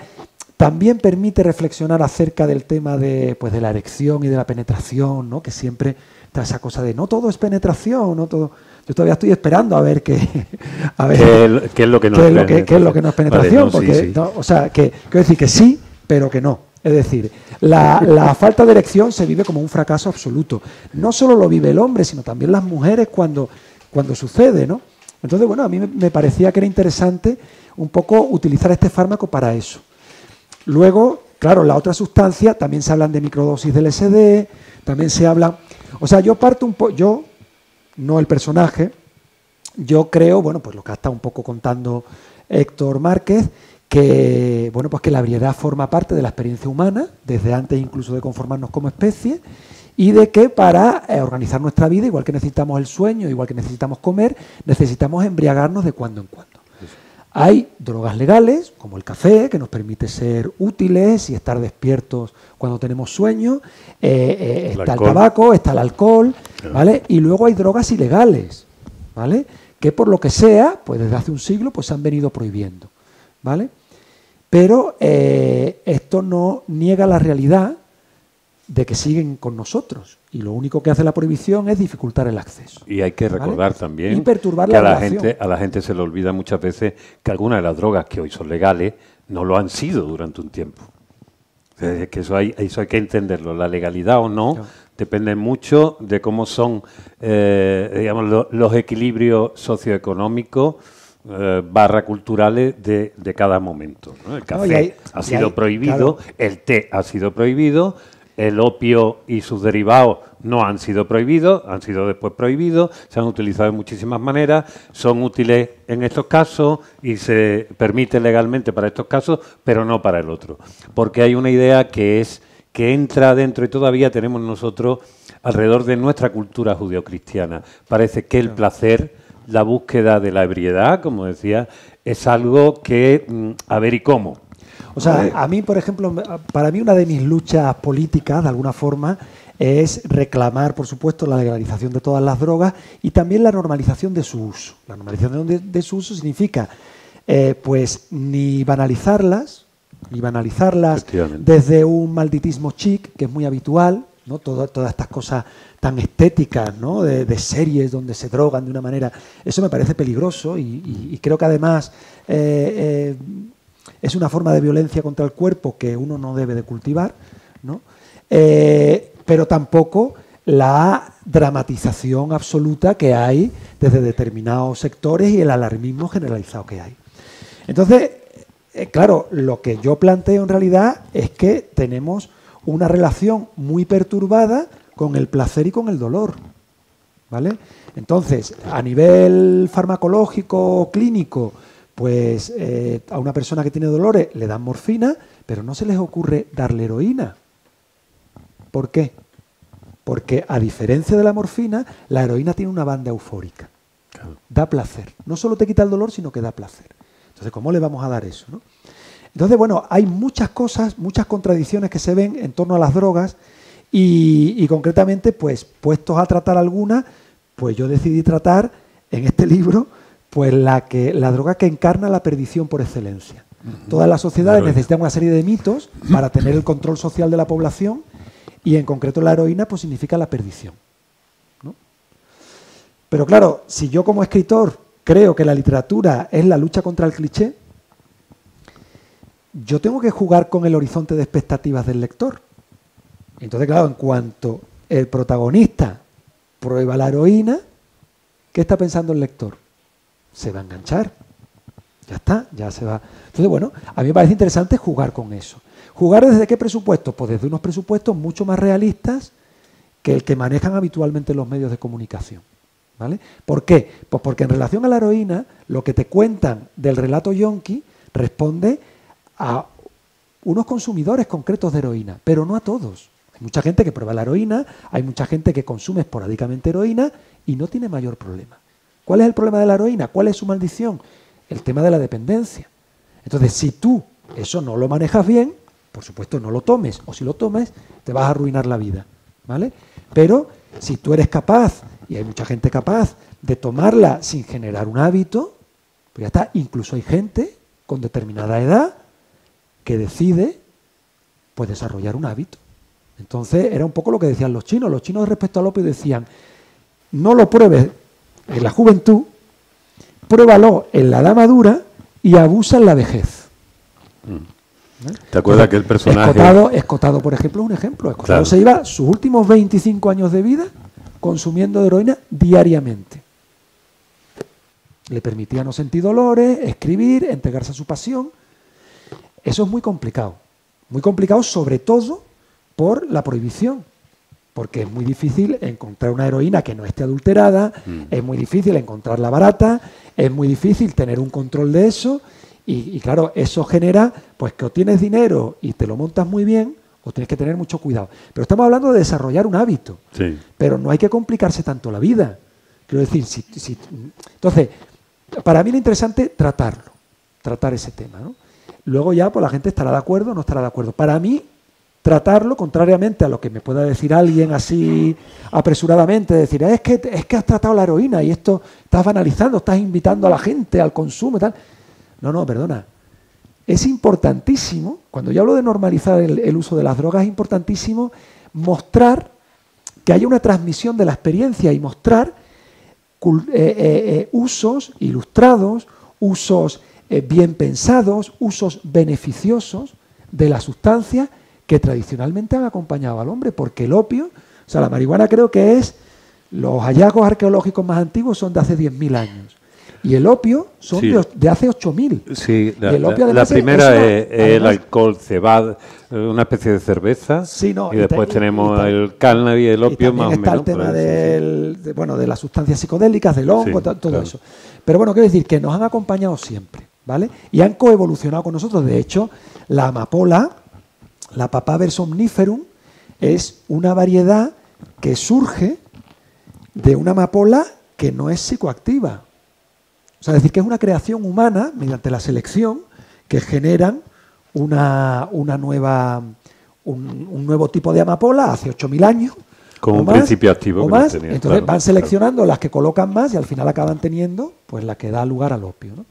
También permite reflexionar acerca del tema de la erección y de la penetración, ¿no? Que siempre está esa cosa de no todo es penetración, no todo. Yo todavía estoy esperando a ver qué es lo que no es penetración, vale, porque sí. No, o sea, quiero decir que sí, pero que no. Es decir, la falta de erección se vive como un fracaso absoluto. No solo lo vive el hombre, sino también las mujeres cuando sucede, ¿no? Entonces, bueno, a mí me parecía que era interesante un poco utilizar este fármaco para eso. Luego, claro, la otra sustancia, también se hablan de microdosis de LSD, también se habla... O sea, yo parto un poco... Yo, no el personaje, yo creo, bueno, pues lo que ha estado un poco contando Héctor Márquez, que bueno, pues que la ebriedad forma parte de la experiencia humana, desde antes incluso de conformarnos como especie, y de que para organizar nuestra vida, igual que necesitamos el sueño, igual que necesitamos comer, necesitamos embriagarnos de cuando en cuando. Hay drogas legales, como el café, que nos permite ser útiles y estar despiertos cuando tenemos sueño, está el tabaco, está el alcohol, ¿vale? Y luego hay drogas ilegales, ¿vale? Que por lo que sea, pues desde hace un siglo, pues se han venido prohibiendo, ¿vale? Pero esto no niega la realidad de que siguen con nosotros, y lo único que hace la prohibición es dificultar el acceso. Y hay que recordar, ¿vale? También y perturbar que a la gente se le olvida muchas veces que algunas de las drogas que hoy son legales no lo han sido durante un tiempo. Es que eso hay que entenderlo. La legalidad o no depende mucho de cómo son digamos, los equilibrios socioeconómicos / culturales de cada momento, ¿no? El café ha sido prohibido, el té ha sido prohibido, el opio y sus derivados no han sido prohibidos, han sido después prohibidos, se han utilizado de muchísimas maneras, son útiles en estos casos y se permite legalmente para estos casos, pero no para el otro. Porque hay una idea que es que entra dentro y todavía tenemos nosotros alrededor de nuestra cultura judeocristiana. Parece que el placer, la búsqueda de la ebriedad, como decía, es algo que, a ver, ¿y cómo? O sea, a mí, por ejemplo, para mí una de mis luchas políticas, de alguna forma, es reclamar, por supuesto, la legalización de todas las drogas y también la normalización de su uso. La normalización de su uso significa, pues, ni banalizarlas desde un malditismo chic, que es muy habitual, ¿no? Todas estas cosas tan estéticas, ¿no? de series donde se drogan de una manera. Eso me parece peligroso y creo que además es una forma de violencia contra el cuerpo que uno no debe de cultivar, ¿no? Pero tampoco la dramatización absoluta que hay desde determinados sectores y el alarmismo generalizado que hay. Entonces, claro, lo que yo planteo en realidad es que tenemos una relación muy perturbada con el placer y con el dolor, ¿vale? Entonces, a nivel farmacológico o clínico, pues a una persona que tiene dolores le dan morfina, pero no se les ocurre darle heroína. ¿Por qué? Porque a diferencia de la morfina, la heroína tiene una banda eufórica. Claro. Da placer. No solo te quita el dolor, sino que da placer. Entonces, ¿cómo le vamos a dar eso, no? Entonces, bueno, hay muchas cosas, muchas contradicciones que se ven en torno a las drogas y concretamente, pues, puestos a tratar alguna, pues yo decidí tratar en este libro, pues la droga que encarna la perdición por excelencia. Todas las sociedades necesitan una serie de mitos para tener el control social de la población y en concreto la heroína pues significa la perdición, ¿no? Pero claro, si yo como escritor creo que la literatura es la lucha contra el cliché, yo tengo que jugar con el horizonte de expectativas del lector. Entonces, claro, en cuanto el protagonista prueba la heroína, ¿qué está pensando el lector? Se va a enganchar. Ya está, ya se va. Entonces, bueno, a mí me parece interesante jugar con eso. ¿Jugar desde qué presupuestos? Pues desde unos presupuestos mucho más realistas que el que manejan habitualmente los medios de comunicación, ¿vale? ¿Por qué? Pues porque en relación a la heroína, lo que te cuentan del relato yonki responde a unos consumidores concretos de heroína, pero no a todos. Hay mucha gente que prueba la heroína, hay mucha gente que consume esporádicamente heroína y no tiene mayor problema. ¿Cuál es el problema de la heroína? ¿Cuál es su maldición? El tema de la dependencia. Entonces, si tú eso no lo manejas bien, por supuesto no lo tomes, o si lo tomes, te vas a arruinar la vida, ¿vale? Pero si tú eres capaz, y hay mucha gente capaz, de tomarla sin generar un hábito, pues ya está. Incluso hay gente con determinada edad que decide pues desarrollar un hábito. Entonces, era un poco lo que decían los chinos. Los chinos respecto al opio decían, no lo pruebes en la juventud, pruébalo en la edad madura y abusa en la vejez. ¿Te acuerdas que el personaje... Escotado, por ejemplo, es un ejemplo. Escotado claro. Se iba sus últimos 25 años de vida consumiendo heroína diariamente. Le permitía no sentir dolores, escribir, entregarse a su pasión. Eso es muy complicado sobre todo por la prohibición, porque es muy difícil encontrar una heroína que no esté adulterada, es muy difícil encontrarla barata, es muy difícil tener un control de eso y claro, eso genera pues que o tienes dinero y te lo montas muy bien o tienes que tener mucho cuidado. Pero estamos hablando de desarrollar un hábito, sí. Pero no hay que complicarse tanto la vida. Quiero decir, entonces, para mí lo interesante tratar ese tema, ¿no? Luego ya pues la gente estará de acuerdo o no estará de acuerdo. Para mí, tratarlo, contrariamente a lo que me pueda decir alguien así apresuradamente, decir, es que has tratado la heroína y esto estás banalizando, estás invitando a la gente al consumo y tal. No, perdona. Es importantísimo, cuando yo hablo de normalizar el uso de las drogas, es importantísimo mostrar que haya una transmisión de la experiencia y mostrar usos ilustrados, usos bien pensados, usos beneficiosos de la sustancia que tradicionalmente han acompañado al hombre, porque el opio, o sea, la marihuana creo que los hallazgos arqueológicos más antiguos son de hace 10.000 años. Y el opio son de hace 8.000. Sí, la primera es el alcohol cebado, una especie de cerveza. Sí, no, y después tenemos el cannabis y el opio más o menos. Está el tema de las sustancias psicodélicas, del hongo, todo claro. Eso. Pero bueno, quiero decir que nos han acompañado siempre, ¿vale? Y han coevolucionado con nosotros. De hecho, la amapola La Papaver somniferum es una variedad que surge de una amapola que no es psicoactiva. O sea, es decir, que es una creación humana, mediante la selección, que generan un nuevo tipo de amapola hace 8.000 años. Con un principio activo. O más. Entonces van seleccionando las que colocan más y al final acaban teniendo pues la que da lugar al opio, ¿no?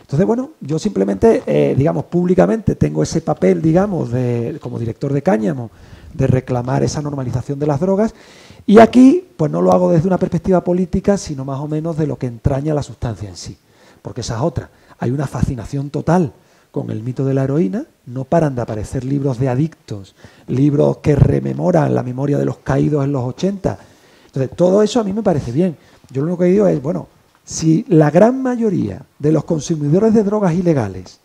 Entonces, bueno, yo simplemente, digamos, públicamente tengo ese papel, digamos, como director de Cáñamo, de reclamar esa normalización de las drogas. Y aquí, pues no lo hago desde una perspectiva política, sino más o menos de lo que entraña la sustancia en sí. Porque esa es otra. Hay una fascinación total con el mito de la heroína. No paran de aparecer libros de adictos, libros que rememoran la memoria de los caídos en los 80. Entonces, todo eso a mí me parece bien. Yo lo único que digo es, bueno, si la gran mayoría de los consumidores de drogas ilegales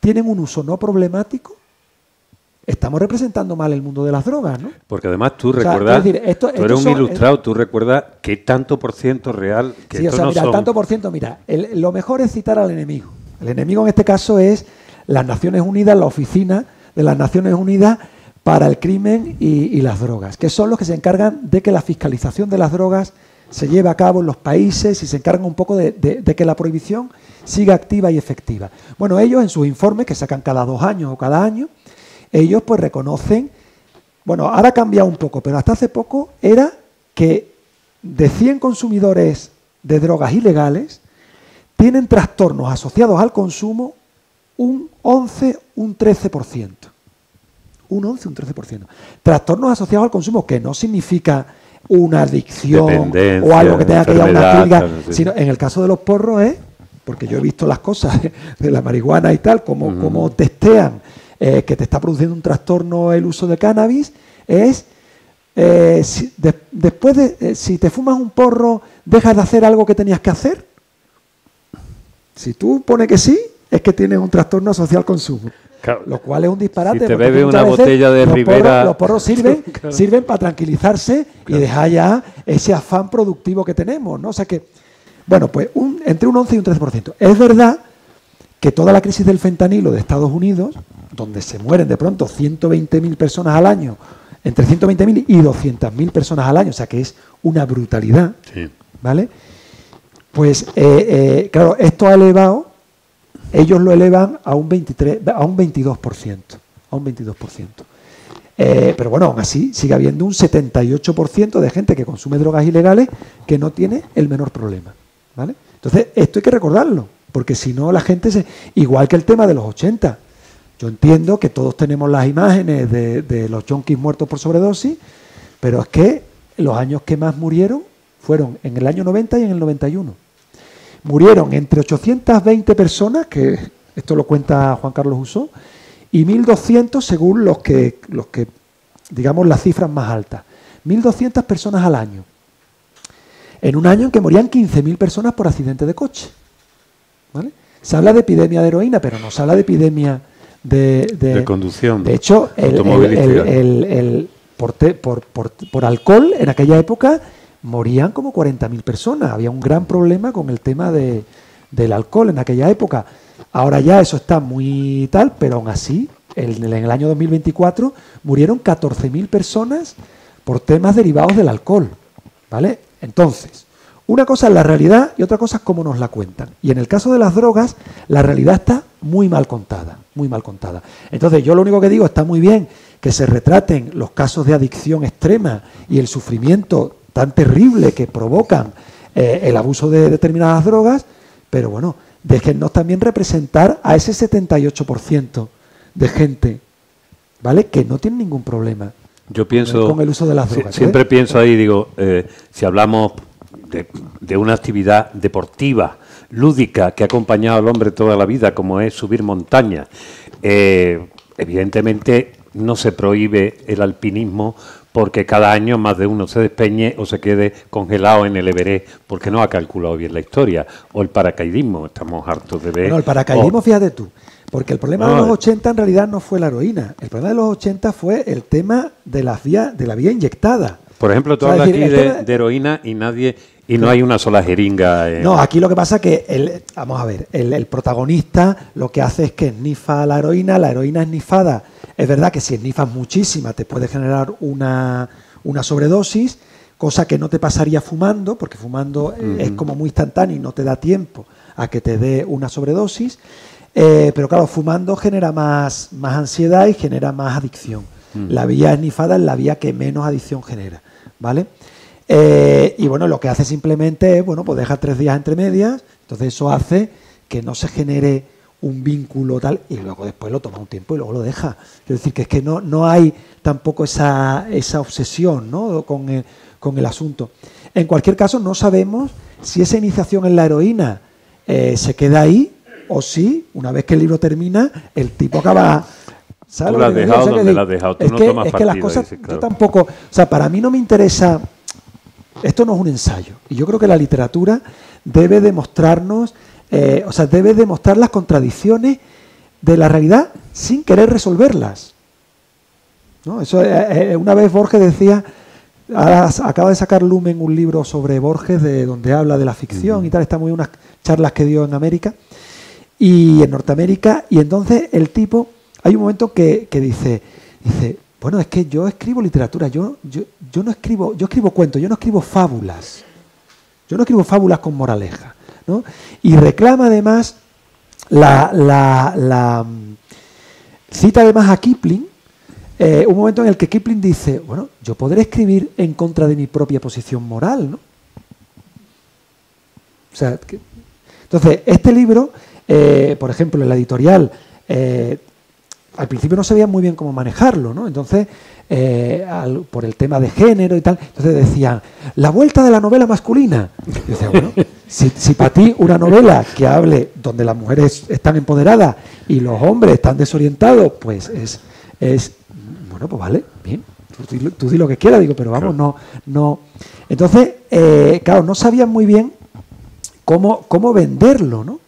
tienen un uso no problemático, estamos representando mal el mundo de las drogas, ¿no? Porque además tú recuerdas, tú eres un ilustrado, tú recuerdas qué tanto por ciento real... Que sí, o sea, mira, el tanto por ciento, mira, lo mejor es citar al enemigo. El enemigo en este caso es las Naciones Unidas, la Oficina de las Naciones Unidas para el Crimen y las Drogas, que son los que se encargan de que la fiscalización de las drogas se lleve a cabo en los países y se encargan un poco de que la prohibición siga activa y efectiva. Bueno, ellos en sus informes, que sacan cada 2 años o cada año, ellos pues reconocen, bueno, ahora ha cambiado un poco, pero hasta hace poco era que de 100 consumidores de drogas ilegales tienen trastornos asociados al consumo un 11, un 13%. Un 11, un 13%. Trastornos asociados al consumo, que no significa una adicción o algo que tenga que ir a una clínica, sino en el caso de los porros porque yo he visto las cosas de la marihuana y tal, como testean que te está produciendo un trastorno el uso de cannabis, es después de si te fumas un porro, dejas de hacer algo que tenías que hacer. Si tú pones que sí, es que tienes un trastorno asociado al consumo. Claro. Lo cual es un disparate. Si te bebes una botella de Ribera... Los porros sirven para tranquilizarse y dejar ya ese afán productivo que tenemos, ¿no? O sea que, bueno, pues entre un 11 y un 13%. Es verdad que toda la crisis del fentanilo de Estados Unidos, donde se mueren de pronto 120.000 personas al año, entre 120.000 y 200.000 personas al año, o sea que es una brutalidad, sí. ¿Vale? Pues, claro, esto ha elevado, ellos lo elevan a un 22%. A un 22%. Pero bueno, aún así sigue habiendo un 78% de gente que consume drogas ilegales que no tiene el menor problema, ¿vale? Entonces, esto hay que recordarlo, porque si no la gente igual que el tema de los 80. Yo entiendo que todos tenemos las imágenes de los yonkis muertos por sobredosis, pero es que los años que más murieron fueron en el año 90 y en el 91. Murieron entre 820 personas, que esto lo cuenta Juan Carlos Usó, y 1.200 según los que digamos las cifras más altas. 1.200 personas al año. En un año en que morían 15.000 personas por accidente de coche. ¿Vale? Se habla de epidemia de heroína, pero no se habla de epidemia de conducción. De hecho, por alcohol en aquella época morían como 40.000 personas. Había un gran problema con el tema del alcohol en aquella época. Ahora ya eso está muy tal, pero aún así, en el año 2024 murieron 14.000 personas por temas derivados del alcohol, ¿vale? Entonces, una cosa es la realidad y otra cosa es cómo nos la cuentan. Y en el caso de las drogas, la realidad está muy mal contada, muy mal contada. Entonces, yo lo único que digo, está muy bien que se retraten los casos de adicción extrema y el sufrimiento tan terrible que provocan el abuso de determinadas drogas, pero bueno, déjennos también representar a ese 78% de gente, ¿vale?, que no tiene ningún problema. Yo pienso, con el uso de las drogas. Siempre pienso ahí, digo, si hablamos de una actividad deportiva, lúdica, que ha acompañado al hombre toda la vida, como es subir montañas, evidentemente no se prohíbe el alpinismo porque cada año más de uno se despeñe o se quede congelado en el Everest porque no ha calculado bien la historia. O el paracaidismo, estamos hartos de ver. No, el paracaidismo, fíjate tú, porque el problema de los 80 en realidad no fue la heroína. El problema de los 80 fue el tema de la vía inyectada. Por ejemplo, tú hablas aquí de heroína y no hay una sola jeringa. No, aquí lo que pasa es que, vamos a ver, el protagonista lo que hace es que esnifa la heroína esnifada Es verdad que si esnifas muchísima te puede generar una sobredosis, cosa que no te pasaría fumando, porque fumando es como muy instantáneo y no te da tiempo a que te dé una sobredosis. Pero claro, fumando genera más ansiedad y genera más adicción. La vía esnifada es la vía que menos adicción genera, ¿vale? Y bueno, lo que hace simplemente es, bueno, pues deja 3 días entre medias, entonces eso hace que no se genere un vínculo tal, y luego después lo toma un tiempo y luego lo deja. Es decir, que es que no hay tampoco esa obsesión, ¿no?, con el asunto. En cualquier caso, no sabemos si esa iniciación en la heroína se queda ahí, o si, una vez que el libro termina, el tipo acaba... ¿Sabes? Tú la has dejado donde la has dejado, tú no tomas partido. Es que las cosas, claro, yo tampoco... O sea, para mí no me interesa... Esto no es un ensayo. Y yo creo que la literatura debe demostrarnos... debe demostrar las contradicciones de la realidad sin querer resolverlas, ¿no? Eso, una vez Borges decía... Ahora acaba de sacar Lumen un libro sobre Borges, donde habla de la ficción y tal. Está muy bien unas charlas que dio en América y en Norteamérica. Y entonces el tipo... Hay un momento que dice, bueno, es que yo escribo literatura, yo no escribo, yo escribo cuentos, yo no escribo fábulas. Yo no escribo fábulas con moraleja, ¿no? Y reclama además cita además a Kipling, un momento en el que Kipling dice, bueno, yo podré escribir en contra de mi propia posición moral, ¿no? O sea, entonces, este libro, por ejemplo, en la editorial, al principio no sabían muy bien cómo manejarlo, ¿no? Entonces, por el tema de género y tal, entonces decían, la vuelta de la novela masculina. Y yo decía, bueno, si para ti una novela que hable donde las mujeres están empoderadas y los hombres están desorientados, pues es bueno, pues vale, bien, tú di lo que quieras, digo, pero vamos, claro. no. Entonces, claro, no sabían muy bien cómo venderlo, ¿no?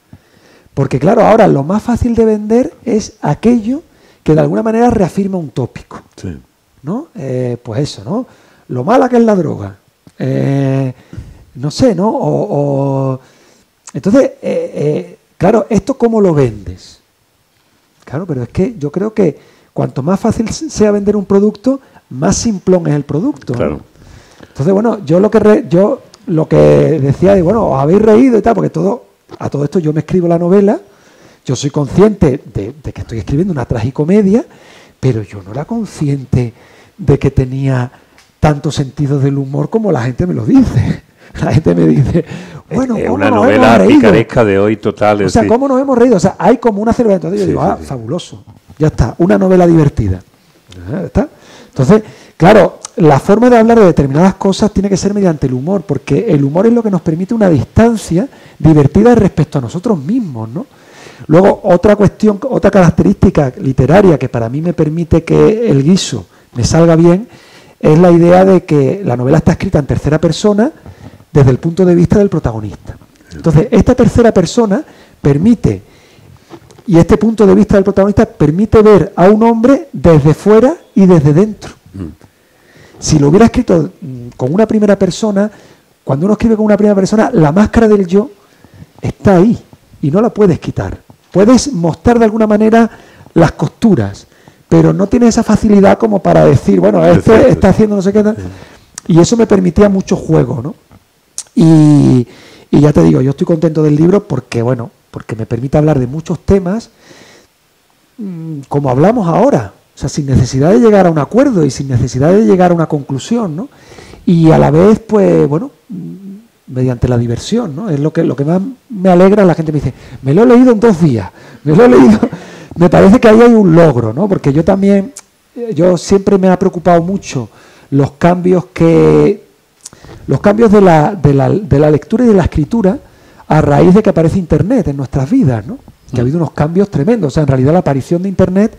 Porque claro, ahora lo más fácil de vender es aquello que de alguna manera reafirma un tópico, sí, ¿no? Pues eso, ¿no? Lo mala que es la droga, no sé, ¿no? Entonces, claro, ¿esto cómo lo vendes? Claro, pero es que yo creo que cuanto más fácil sea vender un producto, más simplón es el producto, ¿no? Claro. Entonces, bueno, yo lo que decía, bueno, os habéis reído y tal, porque a todo esto yo me escribo la novela, yo soy consciente de que estoy escribiendo una tragicomedia, pero yo no era consciente de que tenía tanto sentido del humor como la gente me lo dice. La gente me dice, bueno, es una novela picaresca de hoy total. O sea, ¿cómo nos hemos reído? O sea, hay como una celebración. Entonces yo digo, fabuloso, ya está, una novela divertida. ¿Ya está? Entonces, claro, la forma de hablar de determinadas cosas tiene que ser mediante el humor, porque el humor es lo que nos permite una distancia divertida respecto a nosotros mismos, ¿no? Luego, otra cuestión, otra característica literaria que para mí me permite que el guiso me salga bien, es la idea de que la novela está escrita en tercera persona desde el punto de vista del protagonista. Entonces, esta tercera persona permite, y este punto de vista del protagonista permite ver a un hombre desde fuera y desde dentro. Si lo hubiera escrito con una primera persona, cuando uno escribe con una primera persona, la máscara del yo está ahí y no la puedes quitar. Puedes mostrar de alguna manera las costuras, pero no tienes esa facilidad como para decir, bueno, este está haciendo no sé qué tal. Y eso me permitía mucho juego, ¿no? Y ya te digo, yo estoy contento del libro porque, bueno, porque me permite hablar de muchos temas como hablamos ahora. O sea, sin necesidad de llegar a un acuerdo y sin necesidad de llegar a una conclusión, ¿no? Y a la vez, pues, bueno, mediante la diversión, ¿no? Es lo que más me alegra. La gente me dice, me lo he leído en 2 días, me lo he leído. Me parece que ahí hay un logro, ¿no? Porque yo siempre me ha preocupado mucho los cambios de la lectura y de la escritura a raíz de que aparece Internet en nuestras vidas, ¿no? Que ha habido unos cambios tremendos. O sea, en realidad la aparición de Internet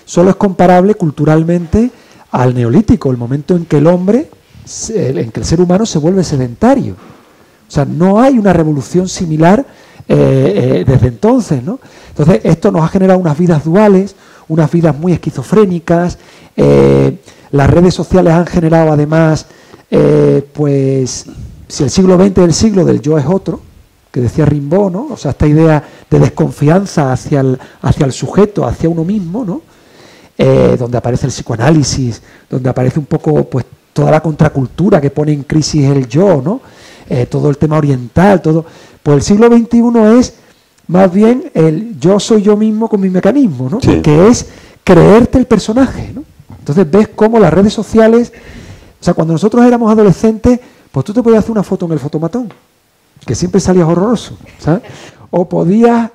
solo es comparable culturalmente al Neolítico, el momento en que en que el ser humano se vuelve sedentario. O sea, no hay una revolución similar desde entonces, ¿no? Entonces, esto nos ha generado unas vidas duales, unas vidas muy esquizofrénicas. Las redes sociales han generado, además, pues, si el siglo XX es el siglo del yo es otro, que decía Rimbaud, ¿no? O sea, esta idea de desconfianza hacia el sujeto, hacia uno mismo, ¿no? donde aparece el psicoanálisis, donde aparece un poco pues toda la contracultura que pone en crisis el yo, ¿no? Todo el tema oriental, todo. Pues el siglo XXI es más bien el yo soy yo mismo con mi mecanismo, ¿no? Sí. Porque es creerte el personaje, ¿no? Entonces ves cómo las redes sociales, o sea, cuando nosotros éramos adolescentes, pues tú te podías hacer una foto en el fotomatón, que siempre salías horroroso, ¿sabes? O podías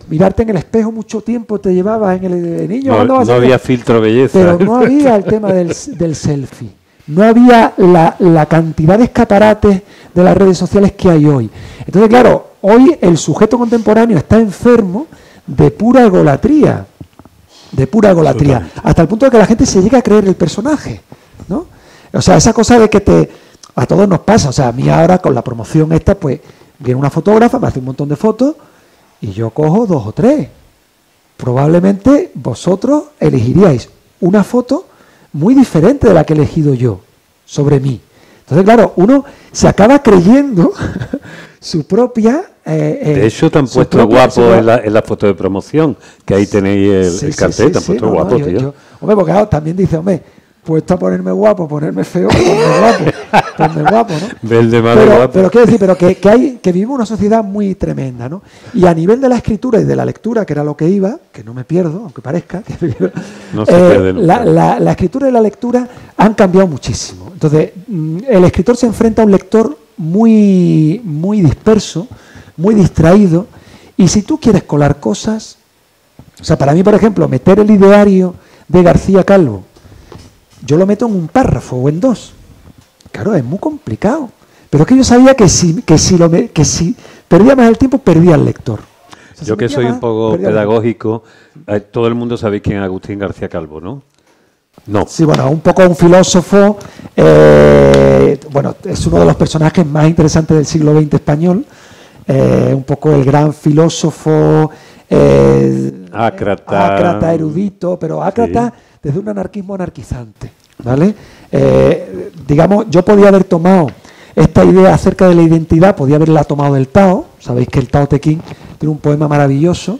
mirarte en el espejo mucho tiempo, te llevabas en el niño. No había filtro belleza. Pero no había el tema del selfie. No había la cantidad de escaparates de las redes sociales que hay hoy. Entonces, claro, hoy el sujeto contemporáneo está enfermo de pura egolatría. De pura egolatría. Hasta el punto de que la gente se llega a creer el personaje, ¿no? O sea, esa cosa de que a todos nos pasa. O sea, a mí ahora con la promoción esta, pues viene una fotógrafa, me hace un montón de fotos y yo cojo 2 o 3. Probablemente vosotros elegiríais una foto muy diferente de la que he elegido yo sobre mí. Entonces, claro, uno se acaba creyendo su propia... de hecho, te han puesto guapo en la foto de promoción, que ahí tenéis el cartel, te han puesto guapo, tío. Hombre, porque claro, también dice, hombre, puesto a ponerme guapo, ponerme feo, ponme guapo, ¿no? Verde, guapo. Pero quiero decir, que vivimos una sociedad muy tremenda, ¿no? Y a nivel de la escritura y de la lectura, que era lo que iba, que no me pierdo, aunque parezca, no se pierde la escritura y la lectura han cambiado muchísimo. Entonces, el escritor se enfrenta a un lector muy, muy disperso, muy distraído, y si tú quieres colar cosas, o sea, para mí, por ejemplo, meter el ideario de García Calvo, yo lo meto en un párrafo o en 2. Claro, es muy complicado. Pero es que yo sabía que si perdía más el tiempo, perdía al lector. O sea, yo que soy un poco pedagógico, todo el mundo sabéis quién es Agustín García Calvo, ¿no? No. Sí, bueno, un poco un filósofo, bueno, es uno de los personajes más interesantes del siglo XX español, un poco el gran filósofo, ácrata, erudito, pero ácrata desde un anarquismo anarquizante, ¿vale? Digamos, yo podía haber tomado esta idea acerca de la identidad, podía haberla tomado del Tao. Sabéis que el Tao Te Ching tiene un poema maravilloso,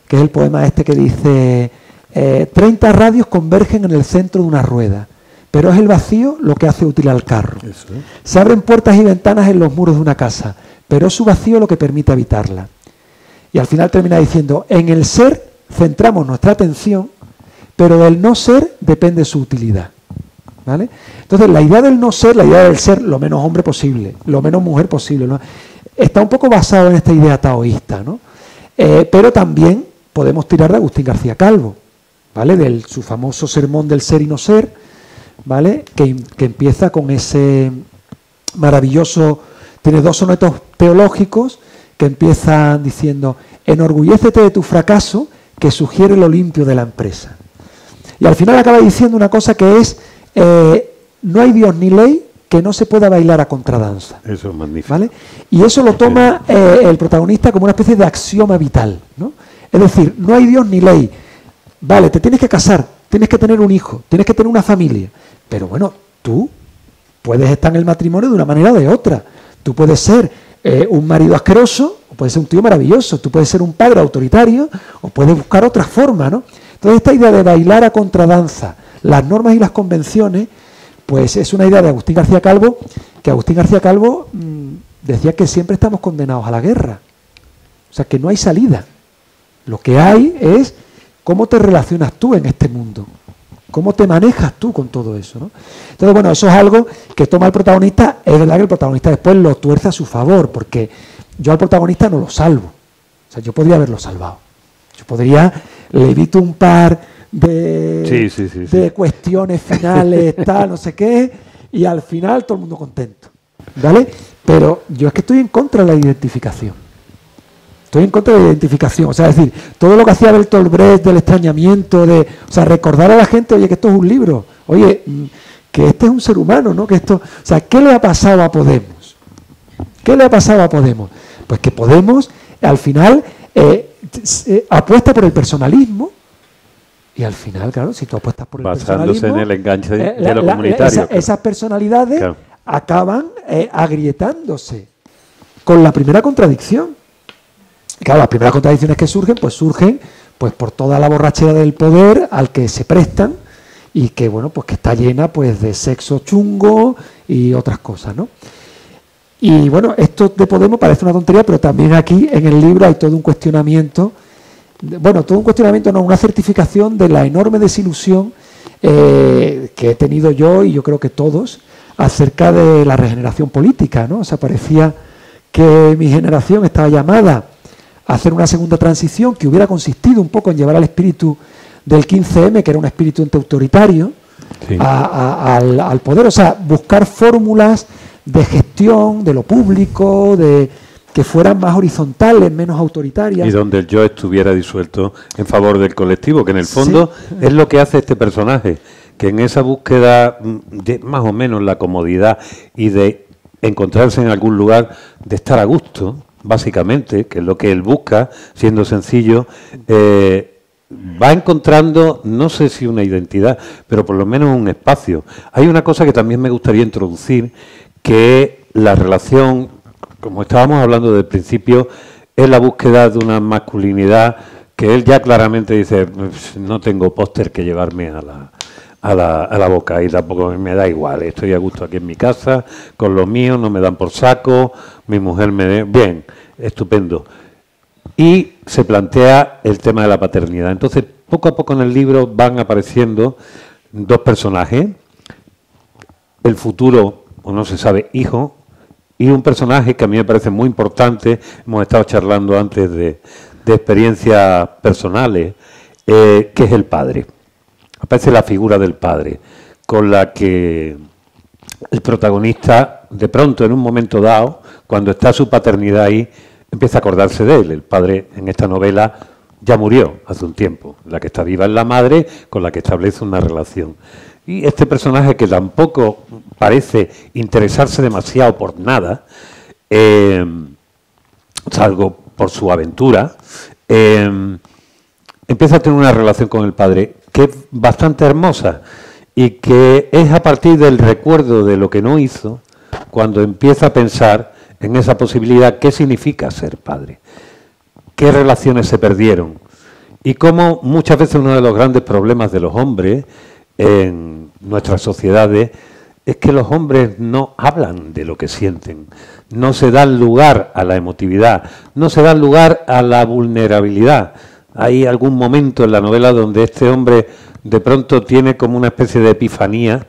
que es el poema este que dice 30 radios convergen en el centro de una rueda, pero es el vacío lo que hace útil al carro. Eso, ¿eh? Se abren puertas y ventanas en los muros de una casa, pero es su vacío lo que permite habitarla. Y al final termina diciendo, en el ser centramos nuestra atención, pero del no ser depende su utilidad. ¿Vale? Entonces, la idea del no ser, la idea del ser lo menos hombre posible, lo menos mujer posible, ¿no? Está un poco basado en esta idea taoísta, ¿no? Pero también podemos tirar de Agustín García Calvo, ¿vale? De su famoso sermón del ser y no ser, ¿vale? Que empieza con ese maravilloso, tiene 2 sonetos teológicos que empiezan diciendo, enorgullécete de tu fracaso que sugiere lo limpio de la empresa. Y al final acaba diciendo una cosa que es, no hay Dios ni ley que no se pueda bailar a contradanza. Eso es magnífico. ¿Vale? Y eso lo toma el protagonista como una especie de axioma vital, ¿no? Es decir, no hay Dios ni ley. Vale, te tienes que casar, tienes que tener un hijo, tienes que tener una familia. Pero bueno, tú puedes estar en el matrimonio de una manera o de otra. Tú puedes ser un marido asqueroso, o puedes ser un tío maravilloso, tú puedes ser un padre autoritario, o puedes buscar otra forma, ¿no? Entonces esta idea de bailar a contradanza, las normas y las convenciones, pues es una idea de Agustín García Calvo, que Agustín García Calvo decía que siempre estamos condenados a la guerra. O sea, que no hay salida. Lo que hay es cómo te relacionas tú en este mundo, cómo te manejas tú con todo eso, ¿no? Entonces, bueno, eso es algo que toma el protagonista. Es verdad que el protagonista después lo tuerce a su favor, porque yo al protagonista no lo salvo. O sea, yo podría haberlo salvado. Yo podría, le evito un par de cuestiones finales, tal, no sé qué, y al final todo el mundo contento, ¿vale? Pero yo es que estoy en contra de la identificación. Estoy en contra de la identificación. O sea, es decir, todo lo que hacía Bertolt Brecht del extrañamiento, o sea, recordar a la gente, oye, que esto es un libro, oye, que este es un ser humano, ¿no? Que esto, o sea, ¿qué le ha pasado a Podemos? ¿Qué le ha pasado a Podemos? Pues que Podemos, al final, apuesta por el personalismo. Y al final, claro, si tú apuestas por el personalismo... Basándose en el enganche de lo comunitario. Esas personalidades acaban agrietándose con la primera contradicción. Claro, las primeras contradicciones que surgen, pues surgen pues por toda la borrachera del poder al que se prestan y que, bueno, pues que está llena pues de sexo chungo y otras cosas, ¿no? Y bueno, esto de Podemos parece una tontería, pero también aquí en el libro hay todo un cuestionamiento, bueno, todo un cuestionamiento, no, una certificación de la enorme desilusión que he tenido yo y yo creo que todos acerca de la regeneración política, ¿no? O sea, parecía que mi generación estaba llamada a hacer una segunda transición que hubiera consistido un poco en llevar al espíritu del 15M, que era un espíritu antiautoritario, sí, al poder, o sea, buscar fórmulas de gestión de lo público, de que fueran más horizontales, menos autoritarias. Y donde el yo estuviera disuelto en favor del colectivo, que en el fondo sí, es lo que hace este personaje, que en esa búsqueda de más o menos la comodidad y de encontrarse en algún lugar, de estar a gusto, básicamente, que es lo que él busca, siendo sencillo, va encontrando, no sé si una identidad, pero por lo menos un espacio. Hay una cosa que también me gustaría introducir, que es la relación, como estábamos hablando del principio, es la búsqueda de una masculinidad que él ya claramente dice, no tengo póster que llevarme a la boca y tampoco me da igual, estoy a gusto aquí en mi casa, con los míos, no me dan por saco, mi mujer me... Bien, estupendo. Y se plantea el tema de la paternidad. Entonces, poco a poco en el libro van apareciendo dos personajes, el futuro, o no se sabe, hijo, y un personaje que a mí me parece muy importante, hemos estado charlando antes de experiencias personales, que es el padre. Aparece la figura del padre, con la que el protagonista, de pronto, en un momento dado, cuando está su paternidad ahí, empieza a acordarse de él. El padre, en esta novela, ya murió hace un tiempo. La que está viva es la madre, con la que establece una relación. Y este personaje, que tampoco parece interesarse demasiado por nada, salvo por su aventura, empieza a tener una relación con el padre que es bastante hermosa y que es a partir del recuerdo de lo que no hizo, cuando empieza a pensar en esa posibilidad, qué significa ser padre, qué relaciones se perdieron y cómo muchas veces uno de los grandes problemas de los hombres en nuestras sociedades es que los hombres no hablan de lo que sienten, no se dan lugar a la emotividad, no se dan lugar a la vulnerabilidad. Hay algún momento en la novela donde este hombre de pronto tiene como una especie de epifanía,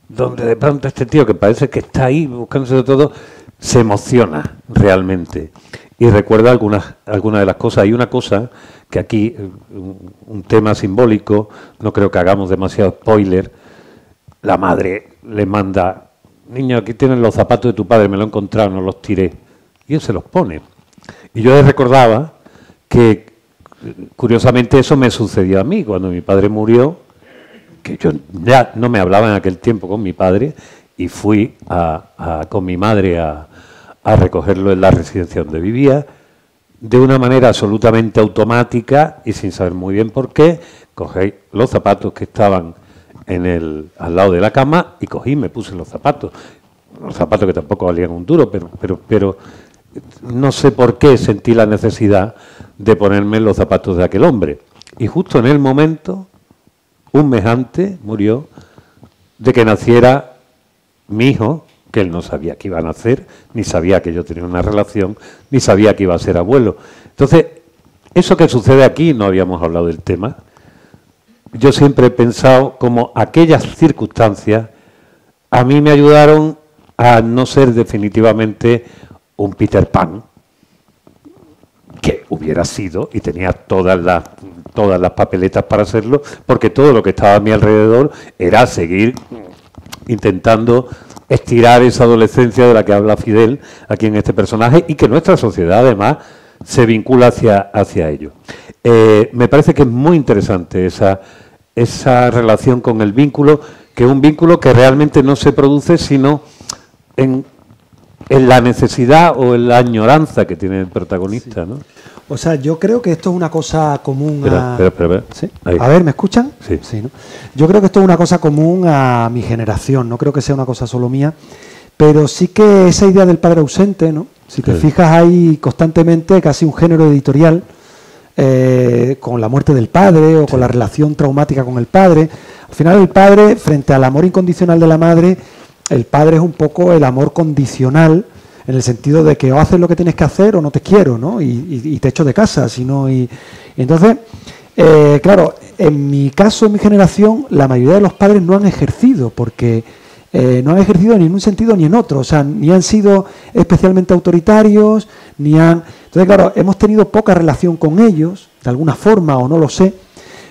donde de pronto este tío, que parece que está ahí buscándose de todo, se emociona realmente y recuerda algunas de las cosas. Hay una cosa que aquí, un tema simbólico, no creo que hagamos demasiado spoiler. La madre le manda, niño, aquí tienes los zapatos de tu padre, me lo he encontrado, no los tiré. Y él se los pone. Y yo les recordaba que, curiosamente, eso me sucedió a mí cuando mi padre murió, que yo ya no me hablaba en aquel tiempo con mi padre, y fui con mi madre a recogerlo en la residencia donde vivía, de una manera absolutamente automática y sin saber muy bien por qué. Cogí los zapatos que estaban al lado de la cama y cogí y me puse los zapatos que tampoco valían un duro, pero no sé por qué sentí la necesidad de ponerme los zapatos de aquel hombre. Y justo en el momento, un mes antes, murió de que naciera mi hijo, que él no sabía que iba a nacer, ni sabía que yo tenía una relación, ni sabía que iba a ser abuelo. Entonces, eso que sucede aquí, no habíamos hablado del tema, yo siempre he pensado como aquellas circunstancias a mí me ayudaron a no ser definitivamente un Peter Pan, que hubiera sido, y tenía todas las papeletas para hacerlo, porque todo lo que estaba a mi alrededor era seguir intentando estirar esa adolescencia de la que habla Fidel aquí en este personaje y que nuestra sociedad además se vincula hacia ello. Me parece que es muy interesante esa relación con el vínculo, que es un vínculo que realmente no se produce sino en la necesidad o en la añoranza que tiene el protagonista, ¿no? O sea, yo creo que esto es una cosa común Espera. ¿Sí? Ahí. A ver, ¿me escuchan? Sí. Sí, ¿no? Yo creo que esto es una cosa común a mi generación, no creo que sea una cosa solo mía, pero sí que esa idea del padre ausente, ¿no? Si te fijas, hay constantemente casi un género editorial con la muerte del padre o con la relación traumática con el padre. Al final el padre, frente al amor incondicional de la madre, el padre es un poco el amor condicional, en el sentido de que o haces lo que tienes que hacer o no te quiero, ¿no? Y te echo de casa, sino y entonces, claro, en mi caso, en mi generación, la mayoría de los padres no han ejercido, porque no han ejercido ni en un sentido ni en otro, o sea, ni han sido especialmente autoritarios, ni han... Entonces, claro, hemos tenido poca relación con ellos, de alguna forma, o no lo sé,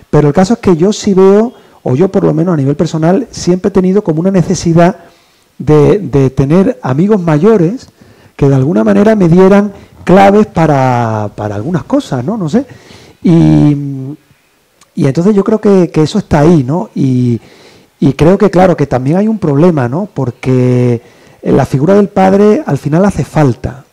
pero el caso es que yo sí veo, o yo por lo menos a nivel personal, siempre he tenido como una necesidad de tener amigos mayores que de alguna manera me dieran claves para algunas cosas, ¿no? No sé. Y entonces yo creo que eso está ahí, ¿no? Y creo que, claro, que también hay un problema, ¿no? Porque la figura del padre al final hace falta.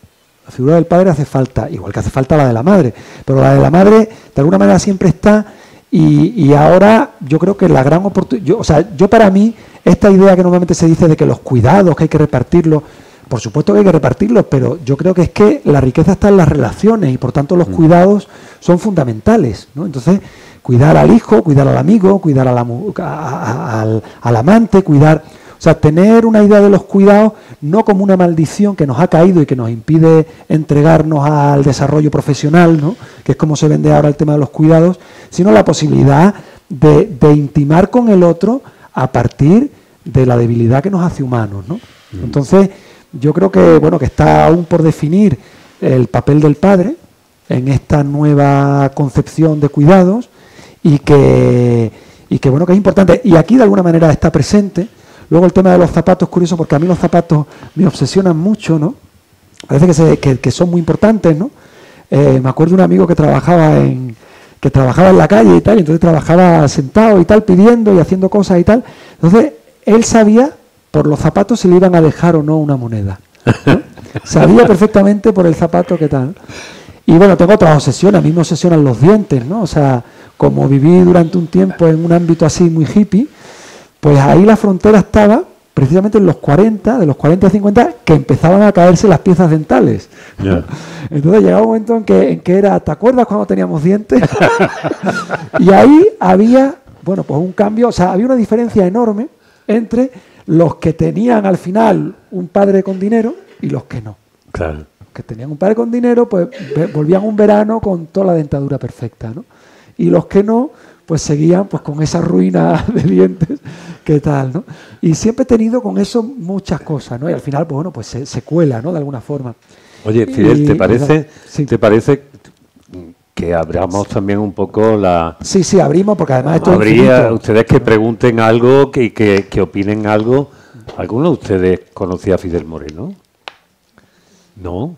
La figura del padre hace falta, igual que hace falta la de la madre. Pero la de la madre, de alguna manera, siempre está. Y ahora yo creo que la gran oportunidad... Yo para mí, esta idea que normalmente se dice de que los cuidados, que hay que repartirlos, por supuesto que hay que repartirlos, pero yo creo que es que la riqueza está en las relaciones y por tanto los cuidados son fundamentales, ¿no? Entonces, cuidar al hijo, cuidar al amigo, cuidar al amante, cuidar... O sea, tener una idea de los cuidados no como una maldición que nos ha caído y que nos impide entregarnos al desarrollo profesional, ¿no? Que es como se vende ahora el tema de los cuidados, sino la posibilidad de intimar con el otro a partir de la debilidad que nos hace humanos, ¿no? Entonces, yo creo que, bueno, que está aún por definir el papel del padre en esta nueva concepción de cuidados y que bueno, que es importante. Y aquí de alguna manera está presente. Luego el tema de los zapatos, curioso, porque a mí los zapatos me obsesionan mucho, ¿no? Parece que son muy importantes, ¿no? Me acuerdo de un amigo que trabajaba en la calle y tal, y entonces trabajaba sentado y tal, pidiendo y haciendo cosas y tal. Entonces, él sabía por los zapatos si le iban a dejar o no una moneda, ¿no? Sabía perfectamente por el zapato qué tal. Y bueno, tengo otras obsesiones, a mí me obsesionan los dientes, ¿no? O sea, como viví durante un tiempo en un ámbito así muy hippie, pues ahí la frontera estaba precisamente en los 40, de los 40 a 50, que empezaban a caerse las piezas dentales. Yeah. Entonces llegaba un momento en que era, ¿te acuerdas cuando teníamos dientes? Y ahí había, bueno, pues un cambio, o sea, había una diferencia enorme entre los que tenían al final un padre con dinero y los que no. Claro. Los que tenían un padre con dinero, pues volvían un verano con toda la dentadura perfecta, ¿no? Y los que no, pues seguían pues con esa ruina de dientes, ¿qué tal, no? Y siempre he tenido con eso muchas cosas, ¿no? Y al final, pues bueno, pues se cuela, ¿no? De alguna forma. Oye, Fidel, ¿te parece, sí, ¿te parece que abramos también un poco la... Sí, abrimos, porque además esto habría ustedes que pregunten algo, que opinen algo. ¿Alguno de ustedes conocía a Fidel Moreno? ¿No?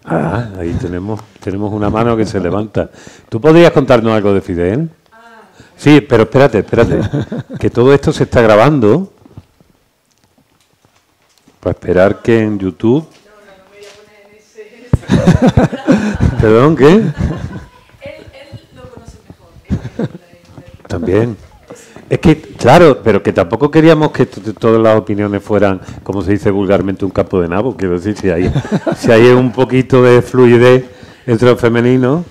Ah, ahí tenemos una mano que se levanta. ¿Tú podrías contarnos algo de Fidel? Sí, pero espérate, que todo esto se está grabando. Para esperar que en YouTube... No me voy a poner en ese... ¿Perdón, qué? Él lo conoce mejor. También. Es que, claro, pero que tampoco queríamos que todas las opiniones fueran, como se dice vulgarmente, un campo de nabo. Quiero decir, si hay un poquito de fluidez entre lo femenino.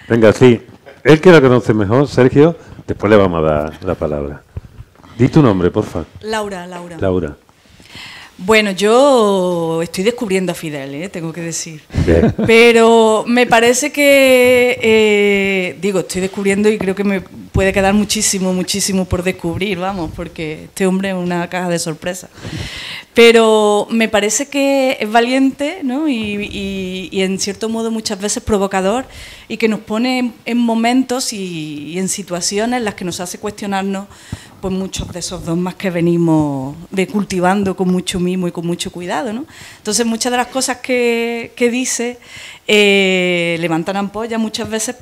Venga, sí. Él que lo conoce mejor, Sergio, después le vamos a dar la palabra. Di tu nombre, porfa. Laura. Bueno, yo estoy descubriendo a Fidel, tengo que decir. Bien. Pero me parece que, estoy descubriendo y creo que me puede quedar muchísimo por descubrir, vamos, porque este hombre es una caja de sorpresas. Pero me parece que es valiente, ¿no? Y en cierto modo muchas veces provocador y que nos pone en momentos y en situaciones en las que nos hace cuestionarnos pues muchos de esos dogmas que venimos cultivando con mucho mimo y con mucho cuidado, ¿no? Entonces muchas de las cosas que dice levantan ampollas muchas veces,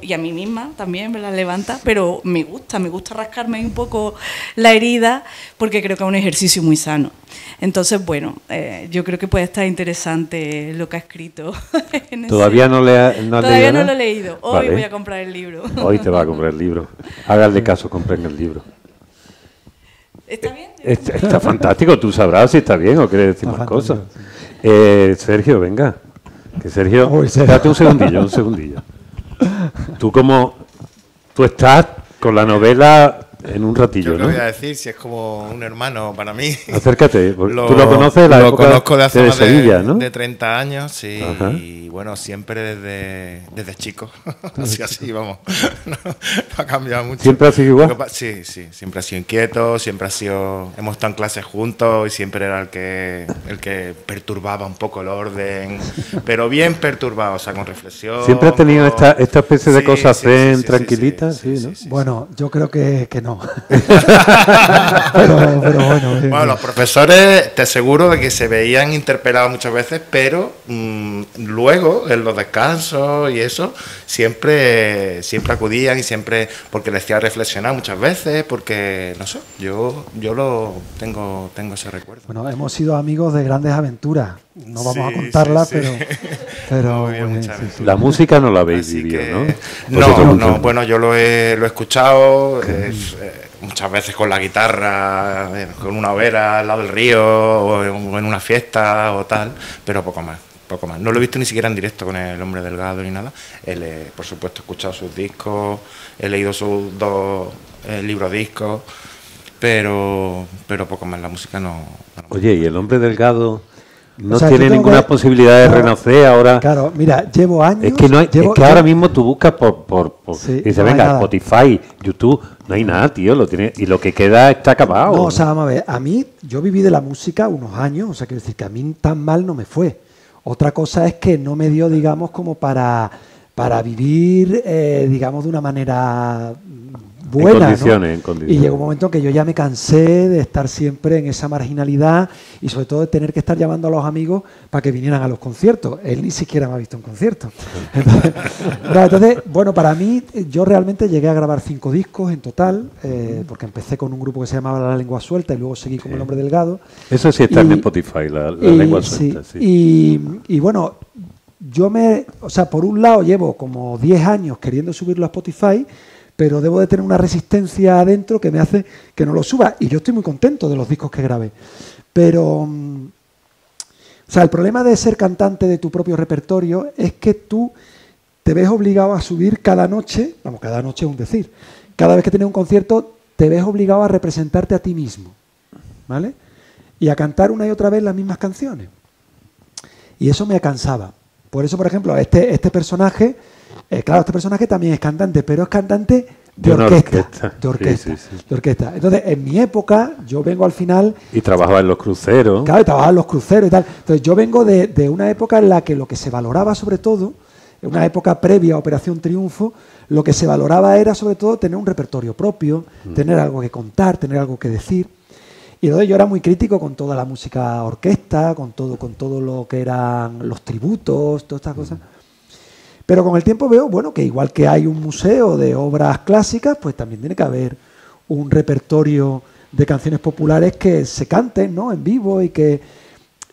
y a mí misma también me las levanta, pero me gusta rascarme un poco la herida porque creo que es un ejercicio muy sano. Entonces, bueno, yo creo que puede estar interesante lo que ha escrito. ¿Todavía no le Todavía no lo he leído. Hoy voy a comprar el libro. Hoy te va a comprar el libro. Háganle caso, compren el libro. ¿Está bien? Está fantástico. Tú sabrás si está bien o quieres decir más cosas. Sergio, venga. Que Sergio... Espérate un segundillo. Tú estás con la novela en un ratillo, Yo ¿no? lo voy a decir, si es como un hermano para mí. Acércate, tú lo conoces de la lo época conozco de hace de más Sevilla, ¿no? de 30 años, sí, Ajá. y bueno, siempre desde chico, así, vamos, no ha cambiado mucho. ¿Siempre ha sido igual? Sí, siempre ha sido inquieto, hemos estado en clases juntos y siempre era el que perturbaba un poco el orden, pero bien perturbado, o sea, con reflexión. ¿Siempre has tenido esta especie de Sí, cosas sí, zen, sí, sí, tranquilitas? sí, ¿no? sí. Bueno, yo creo que no. pero bueno. Bueno, los profesores te aseguro de que se veían interpelados muchas veces, pero luego en los descansos y eso siempre acudían y siempre porque les hacía reflexionar muchas veces, porque no sé, yo lo tengo ese recuerdo. Bueno, hemos sido amigos de grandes aventuras. No vamos Sí, a contarlas, sí, sí. pero Muy bien, muy muchas bien, veces. La música no la habéis Así vivido, que- ¿no? No, bueno, yo lo he escuchado muchas veces con la guitarra, con una hoguera al lado del río, o en una fiesta o tal, pero poco más. No lo he visto ni siquiera en directo con el Hombre Delgado ni nada. Por supuesto, he escuchado sus discos, he leído sus 2 libros discos, pero poco más. La música no. Oye, ¿y el hombre delgado no O sea, tiene yo tengo ninguna que- posibilidad de claro, renacer ahora? Claro, mira, llevo años. Es que no hay, llevo- es que ahora mismo tú buscas por Sí, dices, no hay venga, nada. Spotify, YouTube, no hay nada, tío, y lo que queda está acabado. No, o sea, vamos a ver, a mí, yo viví de la música unos años, o sea, quiero decir que a mí tan mal no me fue. Otra cosa es que no me dio, digamos, como para vivir, digamos, de una manera buena, ¿no? condiciones, en condiciones. Y llegó un momento en que yo ya me cansé de estar siempre en esa marginalidad y sobre todo de tener que estar llamando a los amigos para que vinieran a los conciertos. Él ni siquiera me ha visto en concierto. Entonces, bueno, para mí, yo realmente llegué a grabar 5 discos en total, porque empecé con un grupo que se llamaba La Lengua Suelta y luego seguí con El Hombre Delgado. Eso sí está en Y- Spotify, la y- lengua sí, suelta, sí. Y bueno, o sea, por un lado llevo como 10 años queriendo subirlo a Spotify, pero debo de tener una resistencia adentro que me hace que no lo suba. Y yo estoy muy contento de los discos que grabé. Pero, o sea, el problema de ser cantante de tu propio repertorio es que tú te ves obligado a subir cada noche, vamos, cada noche es un decir, cada vez que tienes un concierto te ves obligado a representarte a ti mismo, ¿vale? Y a cantar una y otra vez las mismas canciones. Y eso me cansaba. Por eso, por ejemplo, este personaje, claro, este personaje también es cantante, pero es cantante de una orquesta. orquesta. De orquesta. Sí, sí, sí. De orquesta. Entonces, en mi época, yo vengo al final, Y trabajaba en los cruceros. claro, y trabajaba en los cruceros y tal. Entonces, yo vengo de una época en la que lo que se valoraba sobre todo, en una época previa a Operación Triunfo, lo que se valoraba era sobre todo tener un repertorio propio, tener algo que contar, tener algo que decir. Y entonces yo era muy crítico con toda la música orquesta, con todo lo que eran los tributos, todas estas cosas. Pero con el tiempo veo, bueno, que igual que hay un museo de obras clásicas, pues también tiene que haber un repertorio de canciones populares que se canten, ¿no?, en vivo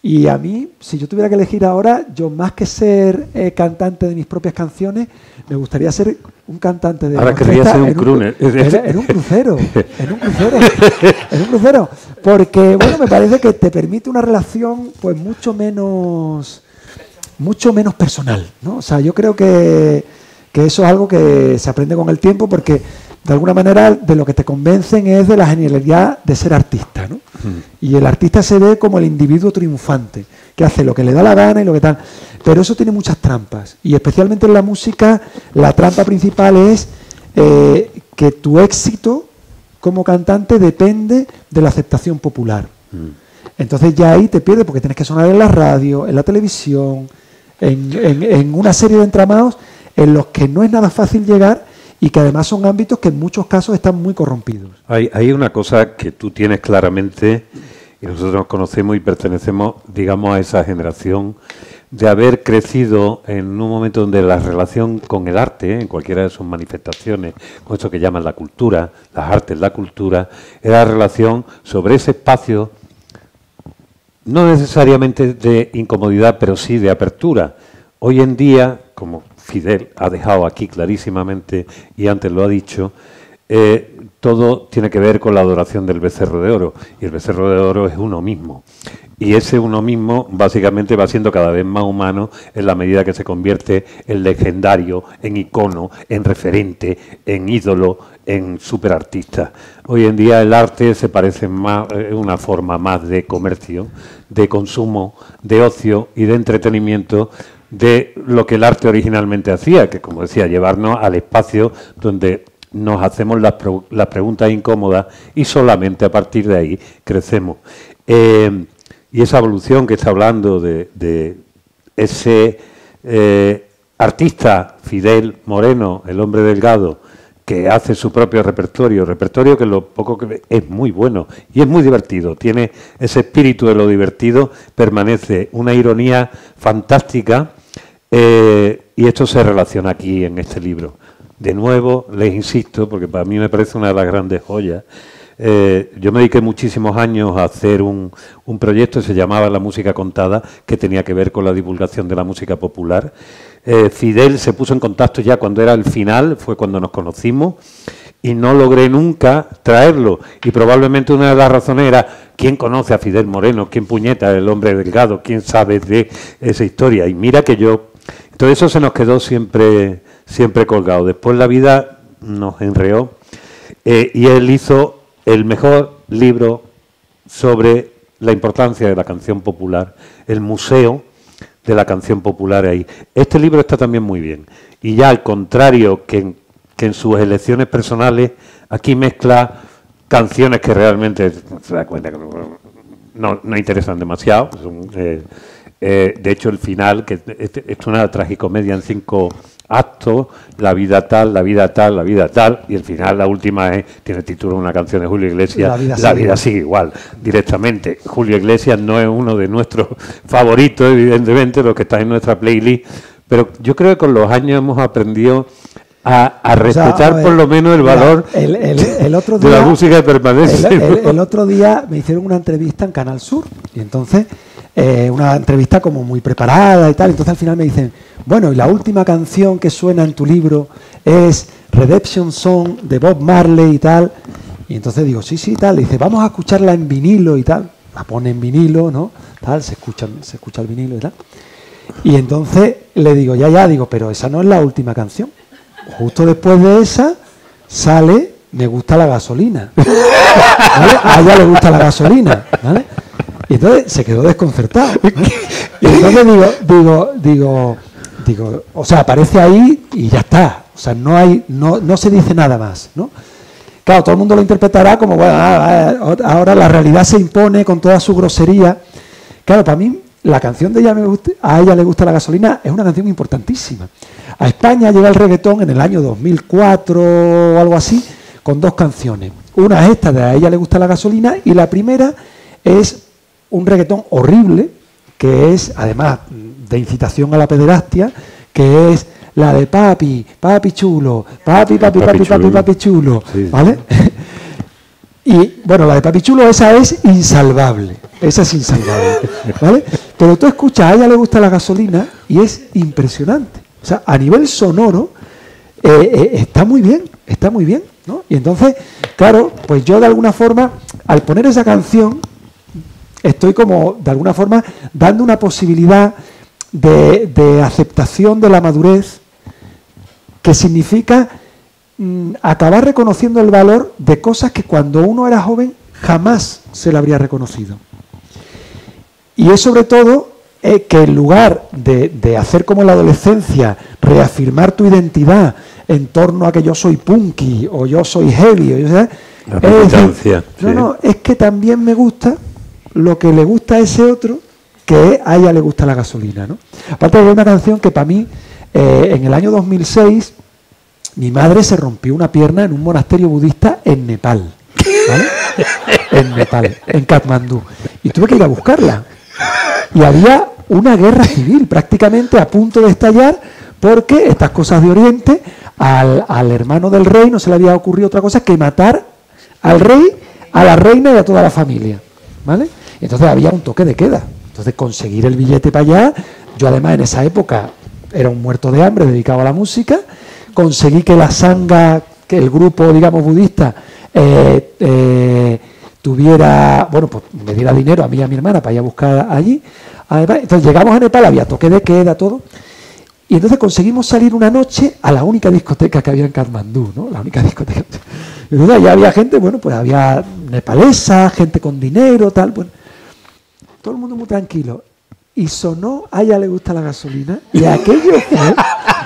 y a mí, si yo tuviera que elegir ahora, yo más que ser cantante de mis propias canciones, me gustaría ser un cantante de Ahora querría orquesta ser un en crooner. en un crucero, en un crucero, porque bueno, me parece que te permite una relación pues mucho menos personal, ¿no? O sea, yo creo que eso es algo que se aprende con el tiempo porque de alguna manera de lo que te convencen es de la genialidad de ser artista, ¿no? Y el artista se ve como el individuo triunfante, que hace lo que le da la gana y lo que tal. Pero eso tiene muchas trampas. Y especialmente en la música, la trampa principal es que tu éxito como cantante depende de la aceptación popular. Entonces ya ahí te pierdes porque tienes que sonar en la radio, en la televisión, en una serie de entramados en los que no es nada fácil llegar y que además son ámbitos que en muchos casos están muy corrompidos. Hay una cosa que tú tienes claramente, y nosotros nos conocemos y pertenecemos, digamos, a esa generación, de haber crecido en un momento donde la relación con el arte, en cualquiera de sus manifestaciones, con eso que llaman la cultura, las artes, la cultura, era la relación sobre ese espacio, no necesariamente de incomodidad, pero sí de apertura. Hoy en día, como Fidel ha dejado aquí clarísimamente y antes lo ha dicho, todo tiene que ver con la adoración del becerro de oro, y el becerro de oro es uno mismo. y ese uno mismo básicamente va siendo cada vez más humano en la medida que se convierte en legendario, en icono, en referente, en ídolo, en superartista. Hoy en día el arte se parece más, una forma más de comercio, de consumo, de ocio y de entretenimiento de lo que el arte originalmente hacía, que como decía, llevarnos al espacio donde nos hacemos las preguntas incómodas y solamente a partir de ahí crecemos. Y esa evolución que está hablando de ese artista Fidel Moreno, el hombre delgado, que hace su propio repertorio que lo poco que es muy bueno y es muy divertido, tiene ese espíritu de lo divertido, permanece una ironía fantástica, y esto se relaciona aquí en este libro. De nuevo, les insisto, porque para mí me parece una de las grandes joyas. Yo me dediqué muchísimos años a hacer un proyecto que se llamaba La Música Contada, que tenía que ver con la divulgación de la música popular. Fidel se puso en contacto ya cuando era el final, fue cuando nos conocimos, y no logré nunca traerlo. Y probablemente una de las razones era, ¿quién conoce a Fidel Moreno? ¿Quién puñeta el hombre delgado? ¿Quién sabe de esa historia? Y mira que yo... Todo eso se nos quedó siempre colgado. Después la vida nos enreó, y él hizo el mejor libro sobre la importancia de la canción popular, el museo de la canción popular ahí. Este libro está también muy bien. Y ya al contrario que en sus elecciones personales, aquí mezcla canciones que realmente se da cuenta que no interesan demasiado. De hecho, el final, que es una tragicomedia en 5 actos, la vida tal, la vida tal, la vida tal, y el final, la última, tiene título de una canción de Julio Iglesias, La vida sigue igual, directamente. Julio Iglesias no es uno de nuestros favoritos, evidentemente, los que están en nuestra playlist, pero yo creo que con los años hemos aprendido a respetar por lo menos el valor el otro día, de la música que permanece. El otro día me hicieron una entrevista en Canal Sur, y entonces... una entrevista como muy preparada y tal, entonces al final me dicen, bueno, y la última canción que suena en tu libro es Redemption Song de Bob Marley y tal, y entonces digo, sí, tal, y dice, vamos a escucharla en vinilo y tal, la pone en vinilo, ¿no? Tal, se escucha el vinilo y tal, y entonces le digo, digo, pero esa no es la última canción, justo después de esa sale Me gusta la gasolina, ¿vale? A ella le gusta la gasolina, ¿vale? Y entonces se quedó desconcertado, ¿no? Y entonces digo, o sea, aparece ahí y ya está. O sea, no se dice nada más, ¿no? Claro, todo el mundo lo interpretará como, bueno, ahora la realidad se impone con toda su grosería. Claro, para mí, la canción de A ella le gusta la gasolina es una canción importantísima. A España llega el reggaetón en el año 2004 o algo así, con 2 canciones. Una es esta de A ella le gusta la gasolina, y la primera es un reggaetón horrible, que es, además, de incitación a la pederastia, que es la de papi chulo, papi chulo, sí, ¿vale? Y, bueno, la de papi chulo, esa es insalvable, ¿vale? Pero tú escuchas A ella le gusta la gasolina y es impresionante. O sea, a nivel sonoro, está muy bien, ¿no? Y entonces, claro, pues yo de alguna forma, al poner esa canción, estoy como, de alguna forma, dando una posibilidad de aceptación de la madurez, que significa acabar reconociendo el valor de cosas que cuando uno era joven jamás se le habría reconocido. Y es sobre todo que en lugar de hacer como en la adolescencia, reafirmar tu identidad en torno a que yo soy punky o yo soy heavy, es decir, es que también me gusta lo que le gusta a ese otro, que a ella le gusta la gasolina, ¿no? Aparte de una canción que para mí, en el año 2006, mi madre se rompió una pierna en un monasterio budista en Nepal, ¿vale? En Nepal, en Katmandú. Y tuve que ir a buscarla. Y había una guerra civil prácticamente a punto de estallar, porque estas cosas de Oriente, al hermano del rey no se le había ocurrido otra cosa que matar al rey, a la reina y a toda la familia, ¿vale? Entonces había un toque de queda. Entonces conseguir el billete para allá, yo además en esa época era un muerto de hambre dedicado a la música, conseguí que la sangha, que el grupo, digamos, budista, tuviera, bueno, pues me diera dinero a mí y a mi hermana para ir a buscar allí. Entonces llegamos a Nepal, había toque de queda, todo. Y entonces conseguimos salir una noche a la única discoteca que había en Katmandú, ¿no? La única discoteca. Y entonces allá había gente, bueno, pues había nepalesa, gente con dinero, tal, bueno. Todo el mundo muy tranquilo. Y sonó A ella le gusta la gasolina. Y aquello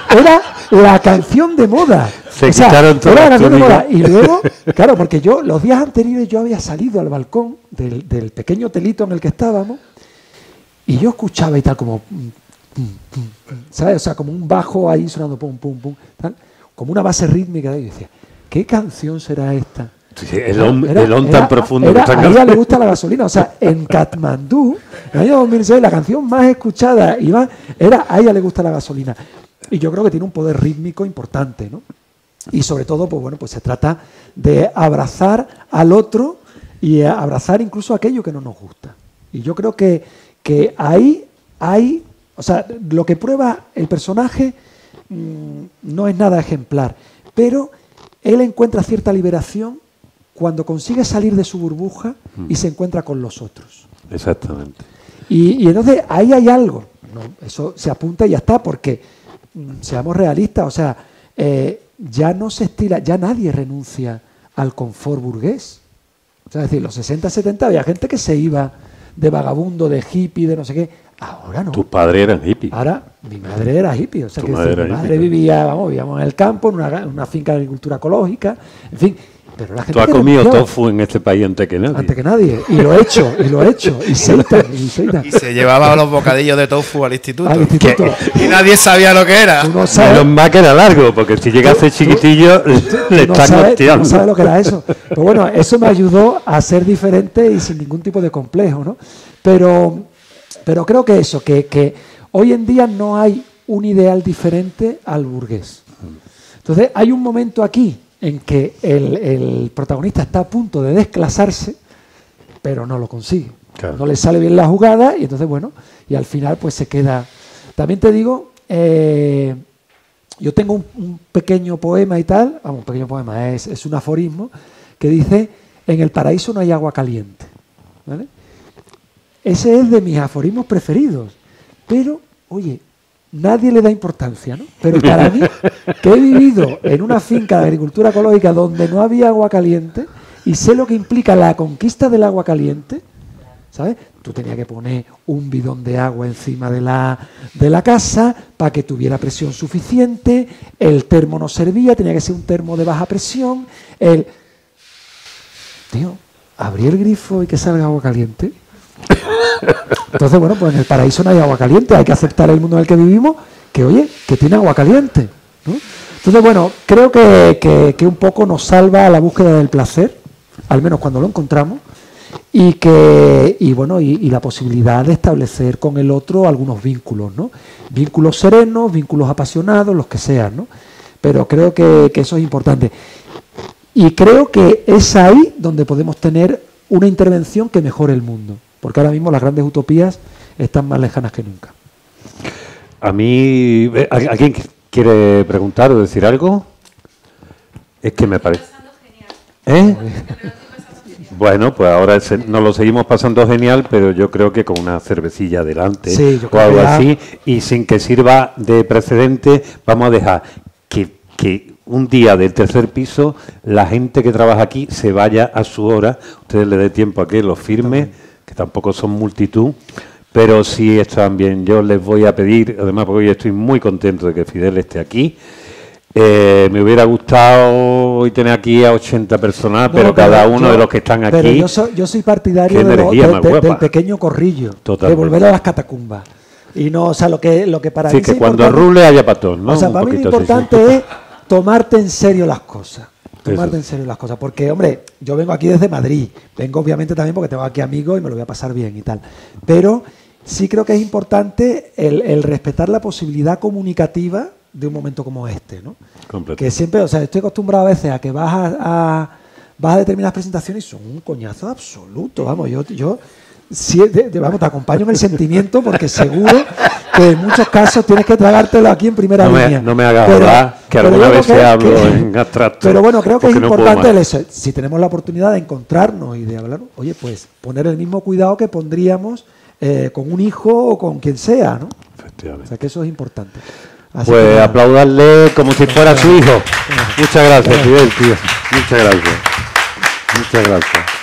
era la canción de moda. Se quitaron todas las canción de moda. Y luego, claro, porque yo los días anteriores yo había salido al balcón del pequeño hotelito en el que estábamos y yo escuchaba y tal como... ¿sabes? O sea, como un bajo ahí sonando pum, pum, pum, tal, como una base rítmica. Y yo decía, ¿qué canción será esta? Sí, el on tan profundo que está a ella le gusta la gasolina. O sea, en Katmandú, en el año 2006, la canción más escuchada era A ella le gusta la gasolina. Y yo creo que tiene un poder rítmico importante, ¿no? Y sobre todo, pues bueno, pues se trata de abrazar al otro y abrazar incluso aquello que no nos gusta. Y yo creo que ahí hay... O sea, lo que prueba el personaje no es nada ejemplar, pero él encuentra cierta liberación cuando consigue salir de su burbuja y se encuentra con los otros. Exactamente. Y entonces ahí hay algo. No, eso se apunta y ya está, porque seamos realistas, o sea, ya no se estila, ya nadie renuncia al confort burgués. O sea, es decir, los 60, 70 había gente que se iba de vagabundo, de hippie, de no sé qué. Ahora no. Tu padre era hippie. Ahora, mi madre era hippie. O sea, Tu que madre mi madre vivíamos en el campo, en una finca de agricultura ecológica, en fin. Pero la gente Tú has comido tofu en este país antes que nadie. Antes que nadie. Y lo he hecho. Y seitan. Y se llevaba los bocadillos de tofu al instituto. Y nadie sabía lo que era. No sabes, menos mal que era largo, porque si llegase chiquitillo le están hostiando. No sabes lo que era eso. Pero bueno, eso me ayudó a ser diferente y sin ningún tipo de complejo, ¿no? Pero creo que eso, que hoy en día no hay un ideal diferente al burgués. Entonces hay un momento aquí en que el protagonista está a punto de desclasarse, pero no lo consigue. Claro. No le sale bien la jugada y entonces, bueno, y al final pues se queda... También te digo, yo tengo un pequeño poema y tal, vamos, un pequeño poema, es un aforismo, que dice, en el paraíso no hay agua caliente, ¿vale? Ese es de mis aforismos preferidos. Pero, oye, nadie le da importancia, ¿no? Pero para mí, que he vivido en una finca de agricultura ecológica donde no había agua caliente y sé lo que implica la conquista del agua caliente, ¿sabes? Tú tenías que poner un bidón de agua encima de la casa para que tuviera presión suficiente, el termo no servía, tenía que ser un termo de baja presión, Tío, abrí el grifo y que salga agua caliente. Entonces, bueno, pues en el paraíso no hay agua caliente, hay que aceptar el mundo en el que vivimos, que oye, que tiene agua caliente, ¿no? Entonces, bueno, creo que un poco nos salva a la búsqueda del placer, al menos cuando lo encontramos, y bueno, y la posibilidad de establecer con el otro algunos vínculos, ¿no? Vínculos serenos, vínculos apasionados, los que sean, ¿no? Pero creo que eso es importante. Y creo que es ahí donde podemos tener una intervención que mejore el mundo. Porque ahora mismo las grandes utopías están más lejanas que nunca. A mí, ¿alguien quiere preguntar o decir algo? Es que me parece... ¿Eh? Bueno, pues ahora nos lo seguimos pasando genial, pero yo creo que con una cervecilla adelante, sí, o algo así, y sin que sirva de precedente, vamos a dejar que un día del tercer piso la gente que trabaja aquí se vaya a su hora, ustedes le dé tiempo a que lo firme, que tampoco son multitud, pero si están bien, yo les voy a pedir, además porque hoy estoy muy contento de que Fidel esté aquí. Me hubiera gustado hoy tener aquí a 80 personas, pero cada uno de los que están aquí... Pero yo soy partidario del pequeño corrillo, de volver a las catacumbas. Y no, o sea, lo que para mí sí, que cuando rule haya patón, ¿no? O sea, para mí lo importante es tomarte en serio las cosas. Tomarte en serio las cosas. Porque, hombre, yo vengo aquí desde Madrid. Vengo obviamente también porque tengo aquí amigos y me lo voy a pasar bien y tal. Pero sí creo que es importante el respetar la posibilidad comunicativa de un momento como este, ¿no? Que siempre, o sea, estoy acostumbrado a veces a que vas a determinadas presentaciones y son un coñazo absoluto, vamos, yo vamos, te acompaño en el sentimiento porque seguro que en muchos casos tienes que tragártelo aquí en primera línea. No me hagas hablar, que alguna vez se hablo en abstracto. Pero bueno, creo que es importante eso. Si tenemos la oportunidad de encontrarnos y de hablar, oye, pues poner el mismo cuidado que pondríamos con un hijo o con quien sea, ¿no? Efectivamente. O sea que eso es importante. Así pues aplaudarle como si fuera su hijo. Muchas gracias, Fidel, tío. Muchas gracias. Muchas gracias.